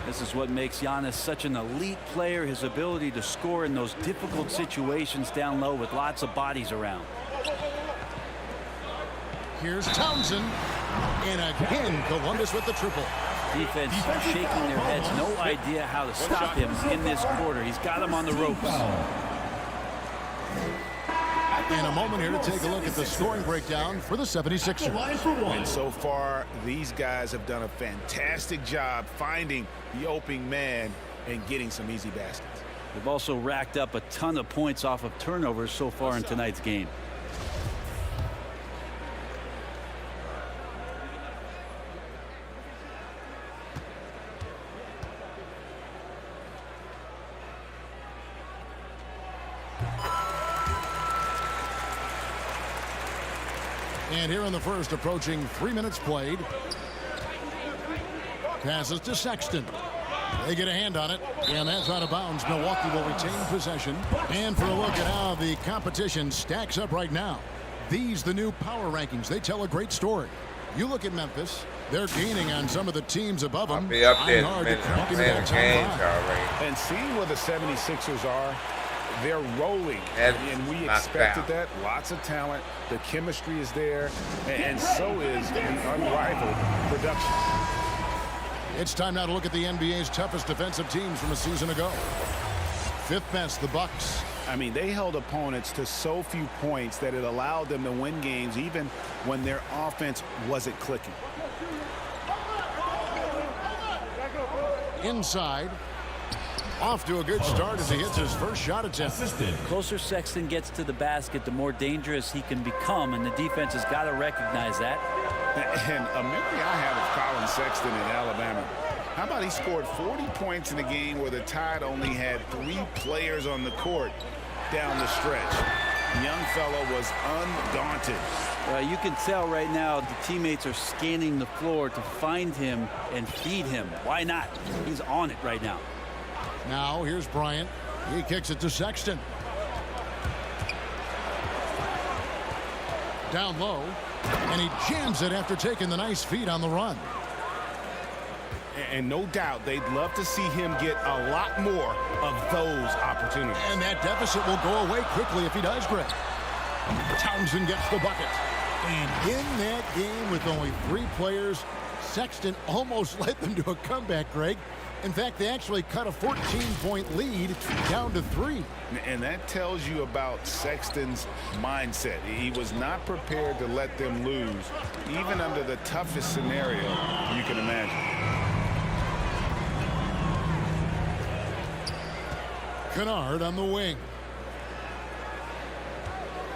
This is what makes Giannis such an elite player, his ability to score in those difficult situations down low with lots of bodies around. Here's Townsend. And again, Columbus with the triple. Defense shaking their heads, no idea how to stop him in this quarter. He's got him on the ropes. And a moment here to take a look at the scoring breakdown for the 76ers. And so far, these guys have done a fantastic job finding the opening man and getting some easy baskets. They've also racked up a ton of points off of turnovers so far in tonight's game. And here in the first, approaching 3 minutes played. Passes to Sexton. They get a hand on it, and that's out of bounds. Milwaukee will retain possession. And for a look at how the competition stacks up right now. These, the new power rankings, they tell a great story. You look at Memphis, they're gaining on some of the teams above them. I'll be up there in a Hard minute. to crack I'm into playing that the top games five. already. And seeing where the 76ers are, they're rolling, That's and we knocked expected down. that. Lots of talent. The chemistry is there, and so is the unrivaled production. It's time now to look at the NBA's toughest defensive teams from a season ago. Fifth best, the Bucks. I mean, they held opponents to so few points that it allowed them to win games even when their offense wasn't clicking. Inside. Off to a good start as he hits his first shot attempt. The closer Sexton gets to the basket, the more dangerous he can become, and the defense has got to recognize that. And a memory I have of Colin Sexton in Alabama. How about he scored 40 points in a game where the Tide only had 3 players on the court down the stretch. The young fellow was undaunted. You can tell right now the teammates are scanning the floor to find him and feed him. Why not? He's on it right now. Now here's Bryant. He kicks it to Sexton. Down low. And he jams it after taking the nice feed on the run. And no doubt they'd love to see him get a lot more of those opportunities. And that deficit will go away quickly if he does, Greg. Townsend gets the bucket. And in that game with only 3 players, Sexton almost led them to a comeback, Greg. In fact, they actually cut a 14-point lead down to 3. And that tells you about Sexton's mindset. He was not prepared to let them lose, even under the toughest scenario you can imagine. Kennard on the wing.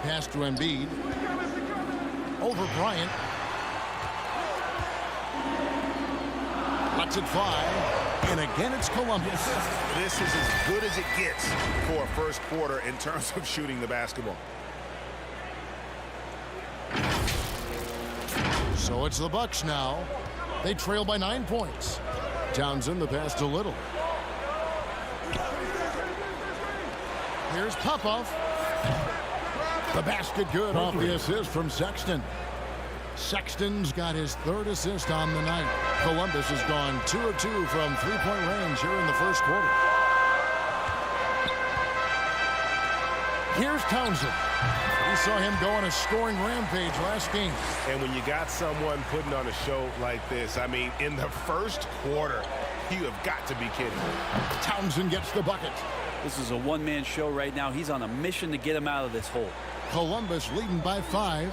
Pass to Embiid. Over Bryant. Lets it fly. And again, it's Columbus. This is as good as it gets for a first quarter in terms of shooting the basketball. So it's the Bucks now. They trail by 9 points. Townsend, the pass to Little. Here's Popov. The basket good off the assist from Sexton. Sexton's got his 3rd assist on the night. Columbus has gone 2 of 2 from 3-point range here in the first quarter. Here's Townsend. We saw him go on a scoring rampage last game. And when you got someone putting on a show like this, I mean, in the first quarter, You have got to be kidding. Townsend gets the bucket. This is a one-man show right now. He's on a mission to get him out of this hole. Columbus leading by 5.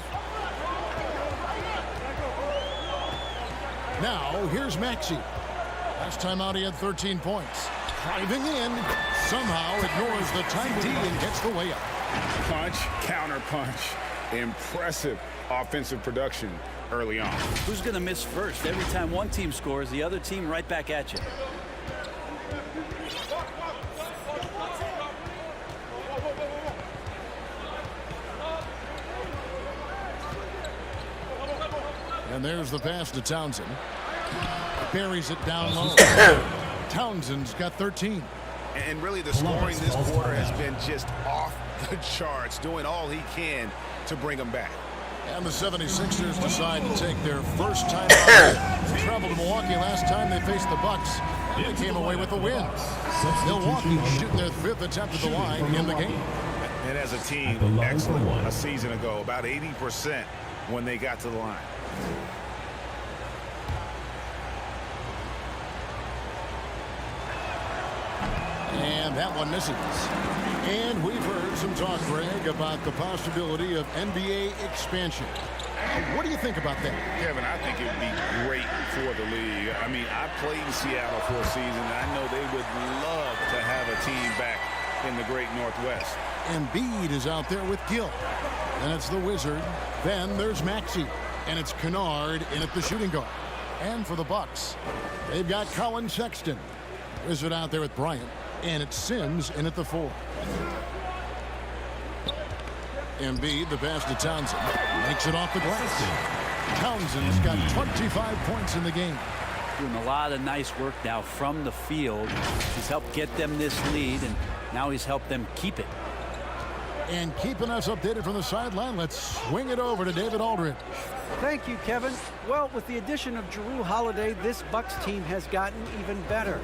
Now, here's Maxey. Last time out, he had 13 points. Driving in, somehow ignores the time D and gets the layup. Punch, counter punch. Impressive offensive production early on. Who's going to miss first? Every time one team scores, the other team right back at you. And there's the pass to Townsend. Buries it down low. Townsend's got 13. And really the scoring this quarter has been just off the charts, doing all he can to bring them back. And the 76ers decide to take their first time out. They traveled to Milwaukee last time they faced the Bucks. And they came away with a win. Milwaukee shooting their 5th attempt at the line in the game. And as a team, excellent a season ago, about 80% when they got to the line. And that one misses. And we've heard some talk, Greg, about the possibility of NBA expansion. What do you think about that? Kevin, I think it would be great for the league. I mean, I played in Seattle for a season, and I know they would love to have a team back in the great Northwest. Embiid is out there with Gill. Then it's the Wizard. Then there's Maxey. And it's Kennard in at the shooting guard. And for the Bucks, they've got Colin Sexton. Wizard out there with Bryant. And it's Sims in at the 4. Embiid, the pass to Townsend. Makes it off the glass. Townsend's got 25 points in the game. Doing a lot of nice work now from the field. He's helped get them this lead, and now he's helped them keep it. And keeping us updated from the sideline, let's swing it over to David Aldridge. Thank you, Kevin. Well, with the addition of Jrue Holiday, this Bucks team has gotten even better.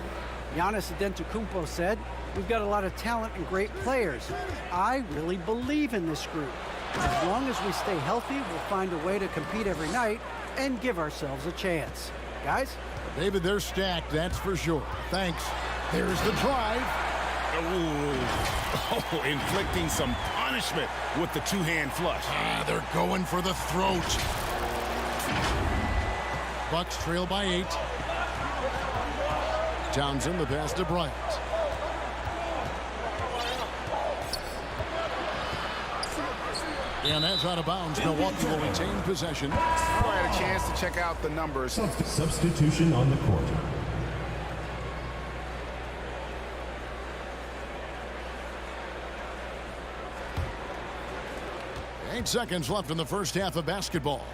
Giannis Antetokounmpo said, "We've got a lot of talent and great players. I really believe in this group. As long as we stay healthy, we'll find a way to compete every night and give ourselves a chance." Guys? David, they're stacked, that's for sure. Thanks. There's the drive. Oh, inflicting some punishment with the two-hand flush. They're going for the throat. Bucks trail by 8. Townsend, the pass to Bryant. And that's out of bounds. Milwaukee will retain possession. I had a chance to check out the numbers. Substitution on the court. Eight seconds left in the first half of basketball.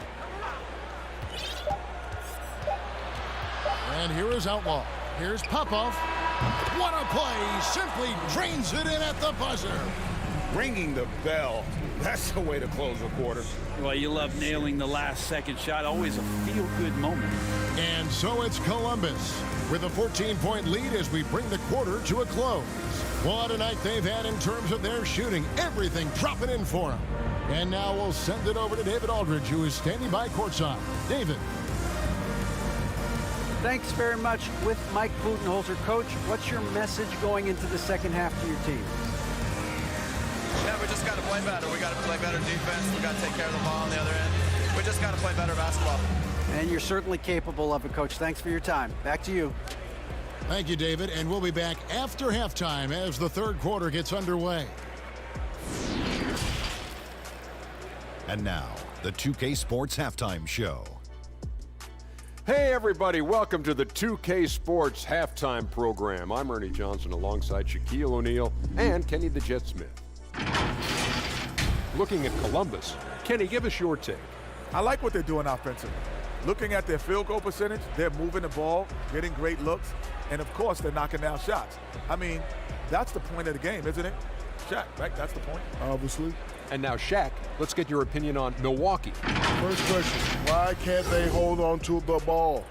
And here is Outlaw. Here's Popov. What a play. Simply drains it in at the buzzer. Ringing the bell. That's the way to close a quarter. Well, you love nailing the last second shot. Always a feel-good moment. And so it's Columbus with a 14-point lead as we bring the quarter to a close. What a night they've had in terms of their shooting. Everything dropping in for them. And now we'll send it over to David Aldridge, who is standing by courtside. David. Thanks very much. With Mike Budenholzer, Coach, what's your message going into the second half to your team? Yeah, we just got to play better. We got to play better defense. We got to take care of the ball on the other end. We just got to play better basketball. And you're certainly capable of it, Coach. Thanks for your time. Back to you. Thank you, David. And we'll be back after halftime as the third quarter gets underway. And now, the 2K Sports Halftime Show. Hey, everybody. Welcome to the 2K Sports Halftime Program. I'm Ernie Johnson alongside Shaquille O'Neal and Kenny the Jet Smith. Looking at Columbus, Kenny, give us your take. I like what they're doing offensively. Looking at their field goal percentage, they're moving the ball, getting great looks, and of course, they're knocking down shots. I mean, that's the point of the game, isn't it? Shaq, right? That's the point. Obviously. And now, Shaq, let's get your opinion on Milwaukee. First question, why can't they hold on to the ball?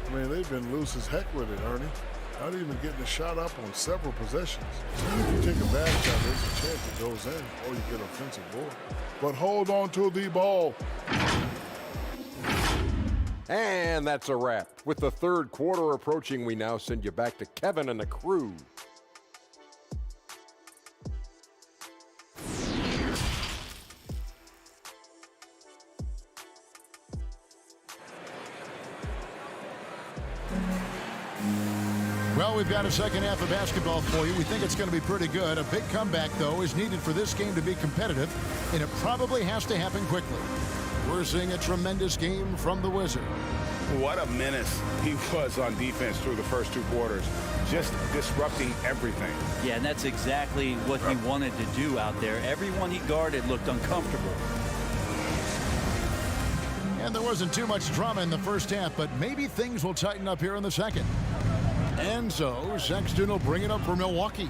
I mean, they've been loose as heck with it, Ernie. Not even getting a shot up on several possessions. If you take a bad shot, there's a chance it goes in, or you get offensive board. But hold on to the ball. And that's a wrap. With the third quarter approaching, we now send you back to Kevin and the crew. Well, we've got a second half of basketball for you. We think it's going to be pretty good. A big comeback, though, is needed for this game to be competitive, and it probably has to happen quickly. We're seeing a tremendous game from the Wizard. What a menace he was on defense through the first two quarters, just disrupting everything. Yeah, and that's exactly what he wanted to do out there. Everyone he guarded looked uncomfortable. And there wasn't too much drama in the first half, but maybe things will tighten up here in the second. And so Sexton will bring it up for Milwaukee.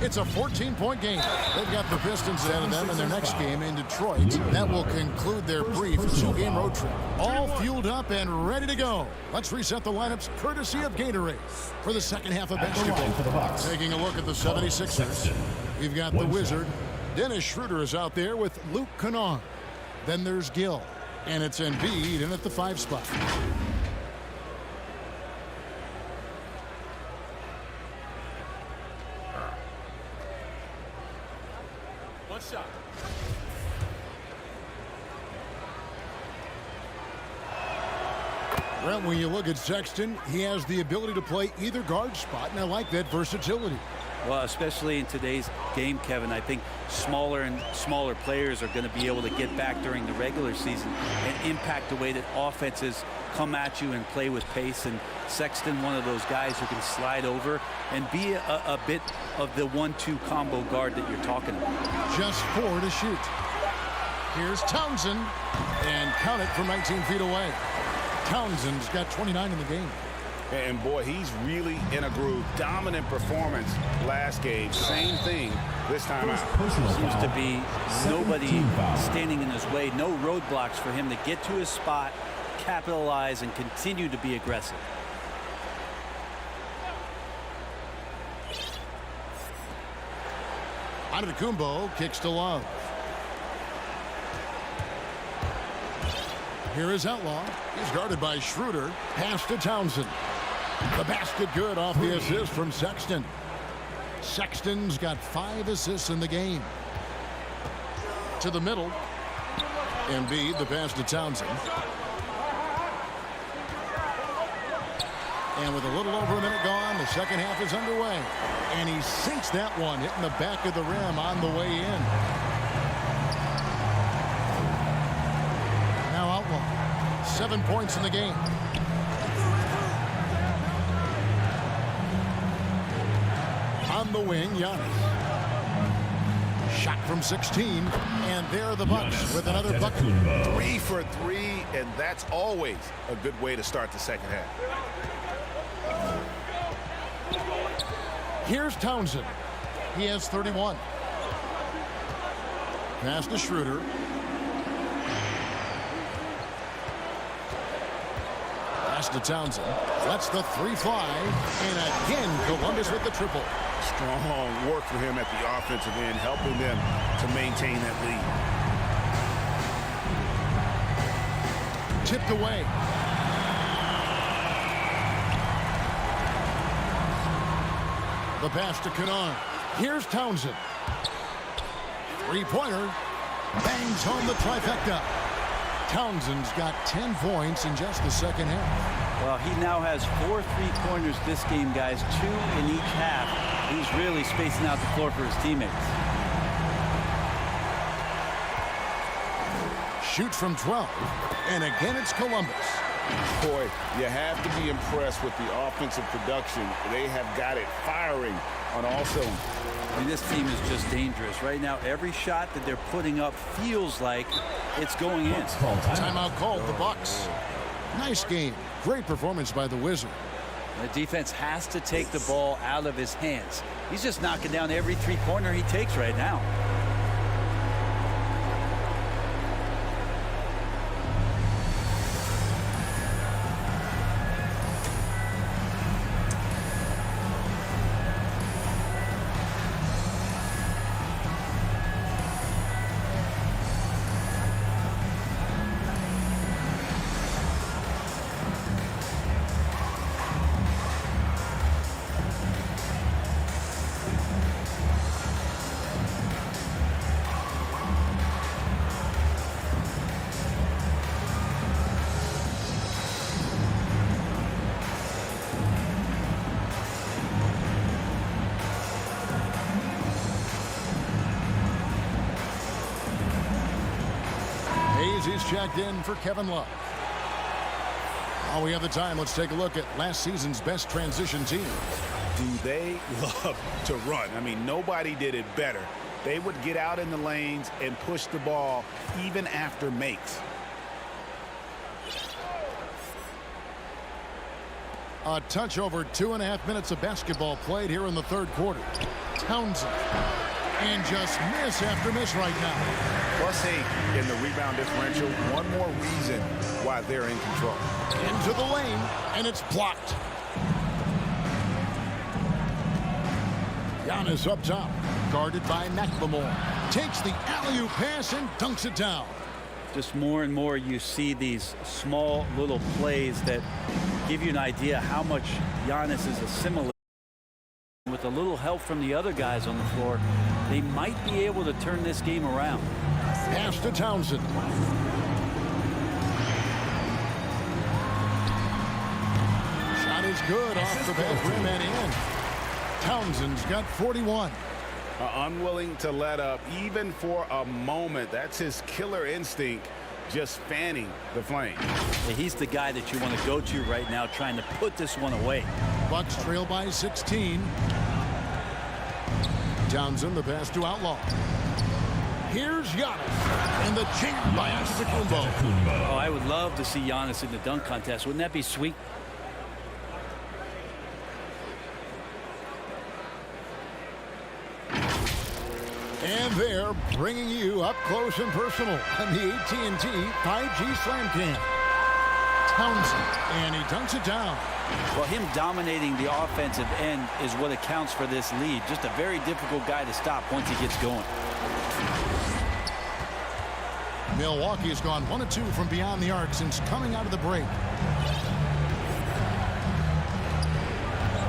It's a 14-point game. They've got the Pistons ahead of them in their next game in Detroit. That will conclude their brief two-game road trip. All fueled up and ready to go. Let's reset the lineups courtesy of Gatorade for the second half of basketball. Taking a look at the 76ers. We've got the Wizard. Dennis Schroeder is out there with Luke Kennard. Then there's Gill. And it's Embiid in at the 5 spot. One shot. Well, when you look at Sexton, he has the ability to play either guard spot, and I like that versatility. Well, especially in today's game, Kevin, I think smaller and smaller players are going to be able to get back during the regular season and impact the way that offenses come at you and play with pace. And Sexton, one of those guys who can slide over and be a bit of the 1-2 combo guard that you're talking about. Just 4 to shoot. Here's Townsend, and count it from 19 feet away. Townsend's got 29 in the game. And boy, he's really in a groove. Dominant performance last game. Same thing this time out. Seems to be nobody standing in his way. No roadblocks for him to get to his spot, capitalize, and continue to be aggressive. Antetokounmpo kicks to Love. Here is Outlaw. He's guarded by Schroeder. Pass to Townsend. The basket good off the assist from Sexton. Sexton's got 5 assists in the game. To the middle. Embiid, the pass to Townsend. And with a little over a minute gone, the second half is underway. And he sinks that one, hitting the back of the rim on the way in. Now Outlaw. 7 points in the game. On the wing, Giannis. Shot from 16, and there are the Bucks with another bucket. 3 for 3, and that's always a good way to start the second half. Here's Townsend. He has 31. Pass to Schroeder. Pass to Townsend. Lets the 3 fly. And again, Columbus with the triple. Strong work for him at the offensive end, helping them to maintain that lead. Tipped away. The pass to Kennard. Here's Townsend. 3-pointer. Bangs home the trifecta. Townsend's got 10 points in just the second half. Well, he now has 4 3-pointers this game, guys. 2 in each half. He's really spacing out the floor for his teammates. Shoots from 12. And again, it's Columbus. Boy, you have to be impressed with the offensive production. They have got it firing on all cylinders. I mean, this team is just dangerous. Right now, every shot that they're putting up feels like it's going in. Timeout called, the Bucks. Nice game. Great performance by the Wizard. The defense has to take the ball out of his hands. He's just knocking down every 3-pointer he takes right now. checked in for Kevin Love. While we have the time, let's take a look at last season's best transition team. Do they love to run? I mean, nobody did it better. They would get out in the lanes and push the ball even after makes. A touch over 2.5 minutes of basketball played here in the third quarter. Townsend. And just miss after miss right now. +8 in the rebound differential. One more reason why they're in control. Into the lane, and it's blocked. Giannis up top, guarded by McLemore. Takes the alley-oop pass and dunks it down. Just more and more you see these small little plays that give you an idea how much Giannis is assimilating. With a little help from the other guys on the floor, they might be able to turn this game around. Pass to Townsend. Shot is good off the back rim and in. Townsend's got 41. Unwilling to let up even for a moment. That's his killer instinct, just fanning the flame. Yeah, he's the guy that you want to go to right now, trying to put this one away. Bucks trail by 16. Townsend, the pass to Outlaw. Here's Giannis, and the jam by Antetokounmpo. Oh, I would love to see Giannis in the dunk contest. Wouldn't that be sweet? And they're bringing you up close and personal on the AT&T 5G Slam Cam. Townsend, and he dunks it down. Well, him dominating the offensive end is what accounts for this lead. Just a very difficult guy to stop once he gets going. Milwaukee has gone 1 of 2 from beyond the arc since coming out of the break.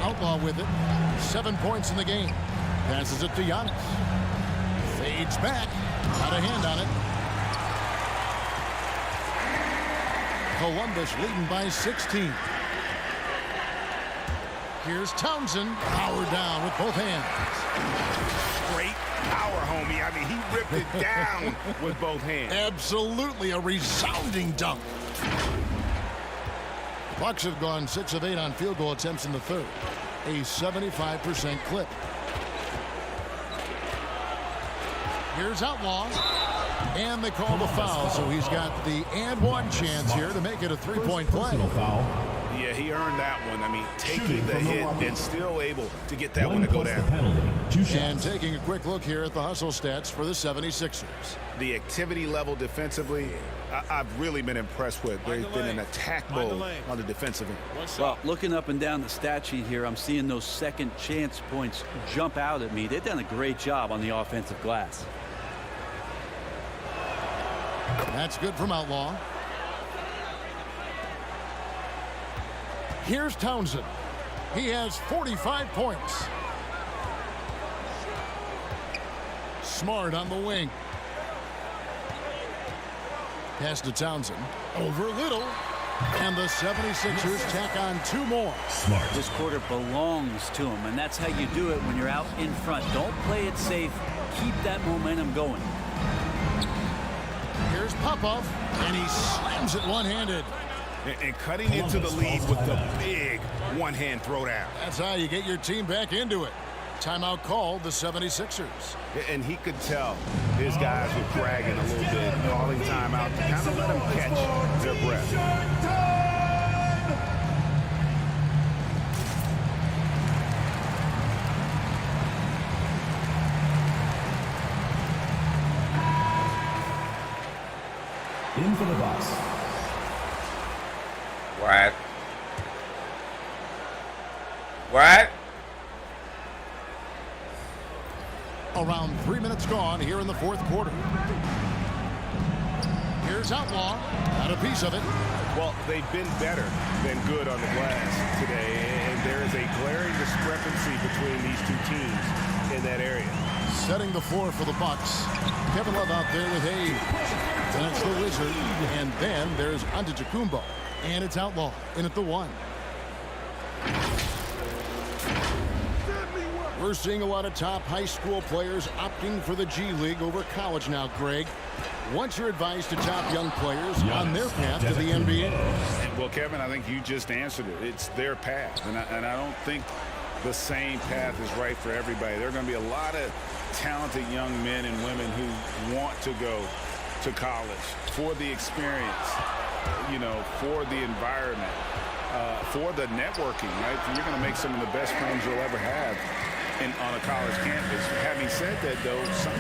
Outlaw with it. 7 points in the game. Passes it to Giannis. Fades back. Got a hand on it. Columbus leading by 16. Here's Townsend. Powered down with both hands. Great power, homie. I mean, he ripped it down with both hands. Absolutely a resounding dunk. Bucks have gone 6 of 8 on field goal attempts in the third. A 75% clip. Here's Outlaw. And they call the foul, so he's got the and one chance here to make it a 3-point play. Yeah, he earned that one. I mean, taking the hit and still able to get that one to go down. And taking a quick look here at the hustle stats for the 76ers. The activity level defensively, I've really been impressed with. They've been in attack mode on the defensive end. Well, looking up and down the stat sheet here, I'm seeing those second chance points jump out at me. They've done a great job on the offensive glass. That's good from Outlaw. Here's Townsend. He has 45 points. Smart on the wing. Pass to Townsend. Over Little. And the 76ers tack on 2 more. Smart. This quarter belongs to him, and that's how you do it when you're out in front. Don't play it safe. Keep that momentum going. Here's Popov, and he slams it one-handed. And cutting into the lead with the big one-hand throwdown. That's how you get your team back into it. Timeout called the 76ers. And he could tell his guys were dragging a little bit, calling timeout to kind of let them catch their breath. In for the Bucks. What? What? Around 3 minutes gone here in the fourth quarter. Here's Outlaw. Got a piece of it. Well, they've been better than good on the glass today, and there is a glaring discrepancy between these two teams in that area. Setting the floor for the Bucks. Kevin Love out there with Hayes. That's the Wizard. And then there's Antetokounmpo. And it's Outlaw in at the 1. We're seeing a lot of top high school players opting for the G League over college now, Greg. What's your advice to top young players on their path to the NBA? Well, Kevin, I think you just answered it. It's their path, and I don't think the same path is right for everybody. There are going to be a lot of talented young men and women who want to go to college for the experience, for the environment, for the networking, right? You're going to make some of the best friends you'll ever have on a college campus. Having said that, though, some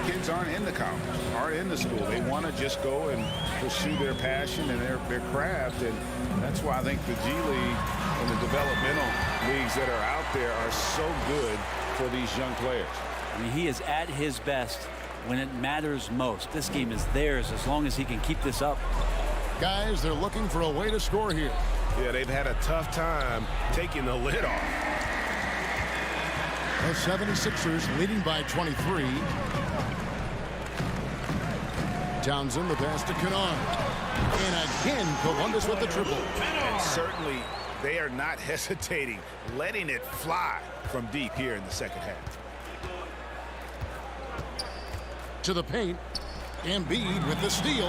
kids aren't in the college, aren't in the school. They want to just go and pursue their passion and their craft, and that's why I think the G League and the developmental leagues that are out there are so good for these young players. I mean, he is at his best when it matters most. This game is theirs as long as he can keep this up. Guys, they're looking for a way to score here. Yeah, they've had a tough time taking the lid off. The 76ers leading by 23. Townsend, the pass to Kennard. And again, Columbus with the triple. And certainly, they are not hesitating, letting it fly from deep here in the second half. To the paint. Embiid with the steal.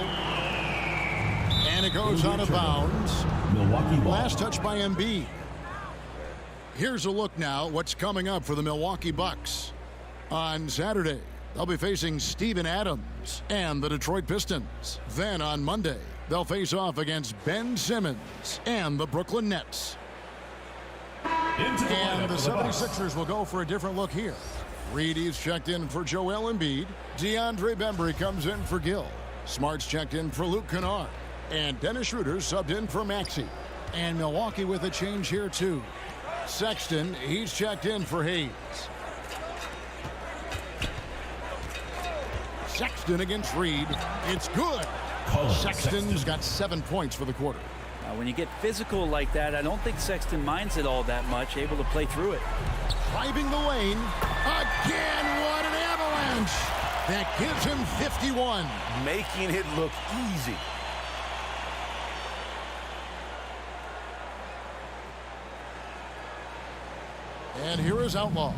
And it goes out of bounds. Last touch by Embiid. Here's a look now what's coming up for the Milwaukee Bucks. On Saturday, they'll be facing Steven Adams and the Detroit Pistons. Then on Monday, they'll face off against Ben Simmons and the Brooklyn Nets. And the 76ers will go for a different look here. Reedy's checked in for Joel Embiid. DeAndre Bembry comes in for Gill. Smart's checked in for Luke Kennard. And Dennis Schroeder subbed in for Maxey. And Milwaukee with a change here too. Sexton, he's checked in for Hayes. Sexton against Reed. It's good. Sexton's got 7 points for the quarter. When you get physical like that, I don't think Sexton minds it all that much, able to play through it. Driving the lane. Again, what an avalanche. That gives him 51. Making it look easy. And here is Outlaw.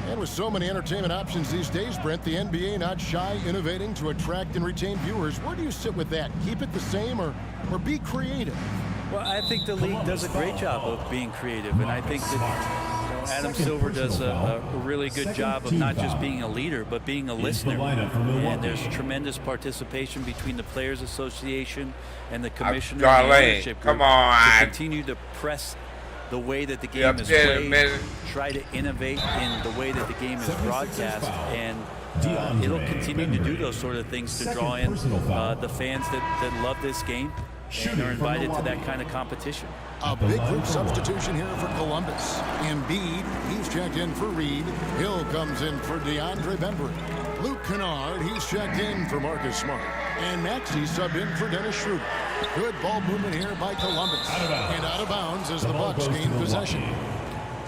And with so many entertainment options these days, Brent, the NBA not shy, innovating to attract and retain viewers. Where do you sit with that? Keep it the same or be creative? Well, I think the league does a great job of being creative, and I think that Adam Silver does a really good job of not just being a leader, but being a listener. And there's tremendous participation between the Players Association and the commissioner and the ownership group to continue to press the way that the game is played, try to innovate in the way that the game is broadcast, and it'll continue to do those sort of things to draw in the fans that love this game and are invited to that kind of competition. A big group substitution here for Columbus. Embiid, he's checked in for Reed. Hill comes in for DeAndre Bembry. Luke Kennard, he's checked in for Marcus Smart. And Maxey subbed in for Dennis Schroeder. Good ball movement here by Columbus. And out of bounds as the Bucks gain possession.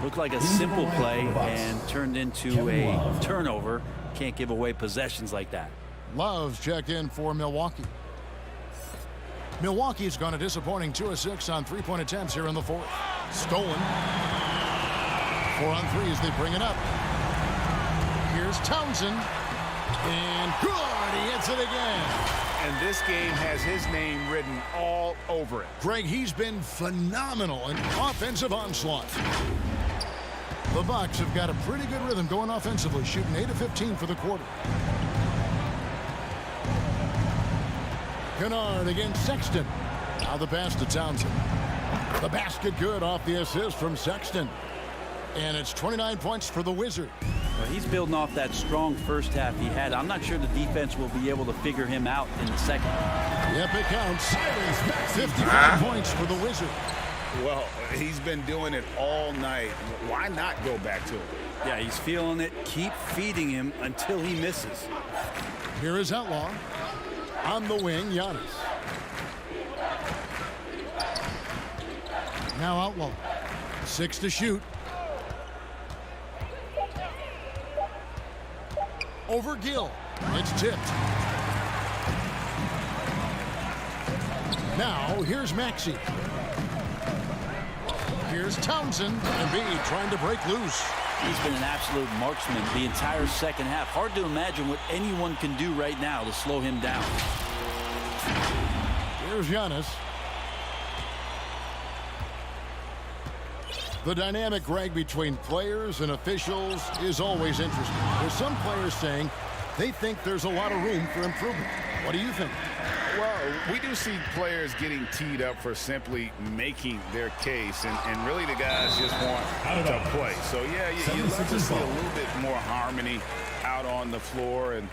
Looked like a simple play and turned into a turnover. Can't give away possessions like that. Love's checked in for Milwaukee. Milwaukee's gone a disappointing 2 of 6 on three-point attempts here in the fourth. Stolen. 4 on 3 as they bring it up. Here's Townsend. And good, he hits it again. And this game has his name written all over it. Greg, he's been phenomenal in offensive onslaught. The Bucks have got a pretty good rhythm going offensively, shooting 8 of 15 for the quarter. Kennard against Sexton. Now the pass to Townsend. The basket good off the assist from Sexton. And it's 29 points for the Wizard. Well, he's building off that strong first half he had. I'm not sure the defense will be able to figure him out in the second. Yep, it counts. 55 points for the Wizard. Well, he's been doing it all night. Why not go back to it? Yeah, he's feeling it. Keep feeding him until he misses. Here is Outlaw. On the wing, Giannis. Now Outlaw. 6 to shoot. Over Gill. It's tipped. Now, here's Maxey. Here's Townsend. Embiid trying to break loose. He's been an absolute marksman the entire second half. Hard to imagine what anyone can do right now to slow him down. Here's Giannis. The dynamic, Greg, between players and officials is always interesting. There's some players saying they think there's a lot of room for improvement. What do you think? Well, we do see players getting teed up for simply making their case, and really the guys just want to play. So, yeah, you love to see a little bit more harmony out on the floor, and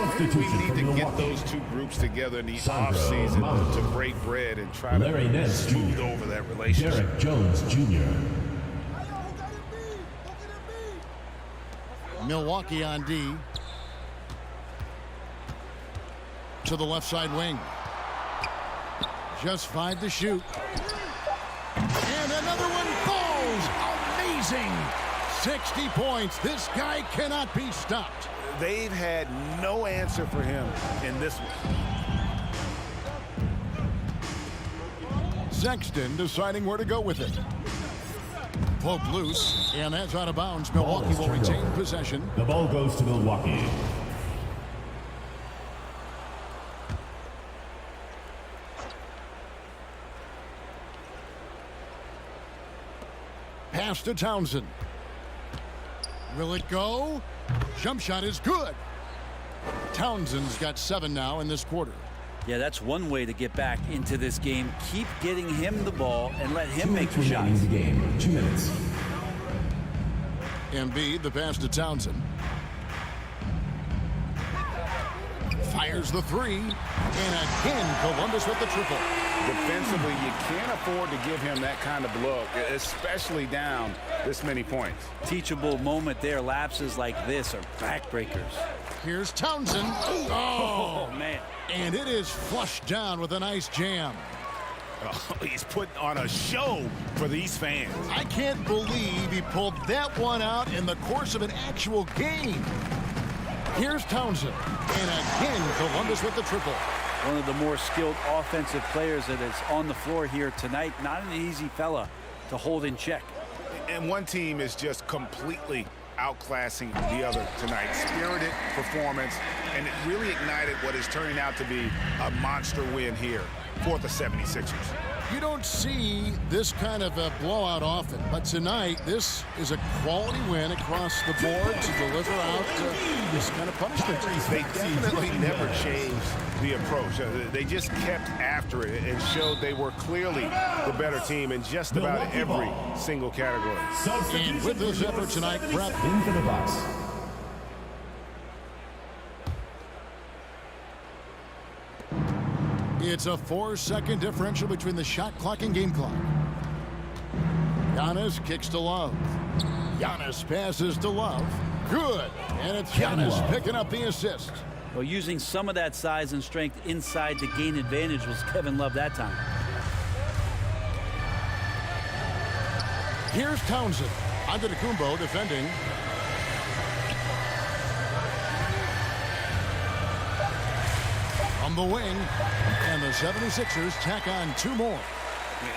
we need to get those two groups together in the offseason to break bread and try to smooth over that relationship. Derek Jones Jr. Milwaukee on D. To the left side wing. Just 5 to shoot. And another one falls. Amazing. 60 points. This guy cannot be stopped. They've had no answer for him in this one. Sexton deciding where to go with it. Poked loose, and that's out of bounds. Milwaukee will retain possession. The ball goes to Milwaukee. Pass to Townsend. Will it go? Jump shot is good. Townsend's got 7 now in this quarter. Yeah, that's one way to get back into this game. Keep getting him the ball and let him make the shots. The game. 2 minutes. Embiid, the pass to Townsend. Fires the 3. And again, Columbus with the triple. Defensively, you can't afford to give him that kind of look, especially down this many points. Teachable moment there. Lapses like this are backbreakers. Here's Townsend. Oh, man. And it is flushed down with a nice jam. Oh, he's putting on a show for these fans. I can't believe he pulled that one out in the course of an actual game. Here's Townsend. And again, Columbus with the triple. One of the more skilled offensive players that is on the floor here tonight. Not an easy fella to hold in check. And one team is just completely outclassing the other tonight. Spirited performance, and it really ignited what is turning out to be a monster win here for the 76ers. You don't see this kind of a blowout often, but tonight this is a quality win across the board to deliver out this kind of punishment. They definitely never changed the approach. They just kept after it and showed they were clearly the better team in just about every single category. And with this effort tonight, Brett. In for the Bucks. It's a 4-second differential between the shot clock and game clock. Giannis kicks to Love. Giannis passes to Love. Good. And it's Giannis picking up the assist. Well, using some of that size and strength inside to gain advantage was Kevin Love that time. Here's Townsend. Antetokounmpo defending. On the wing, and the 76ers tack on 2 more.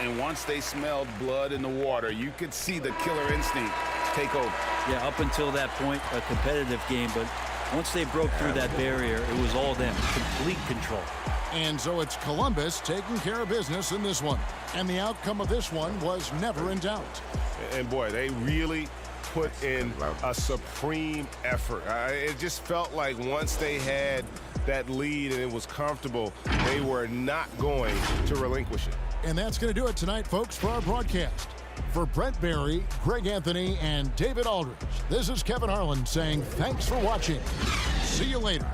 And once they smelled blood in the water, you could see the killer instinct take over. Yeah, up until that point, a competitive game, but once they broke through that barrier, it was all them, complete control. And so it's Columbus taking care of business in this one. And the outcome of this one was never in doubt. And boy, they really put in a supreme effort. It just felt like once they had that lead and it was comfortable, they were not going to relinquish it. And that's going to do it tonight, folks, for our broadcast. For Brent Barry, Greg Anthony, and David Aldridge, this is Kevin Harlan saying thanks for watching. See you later.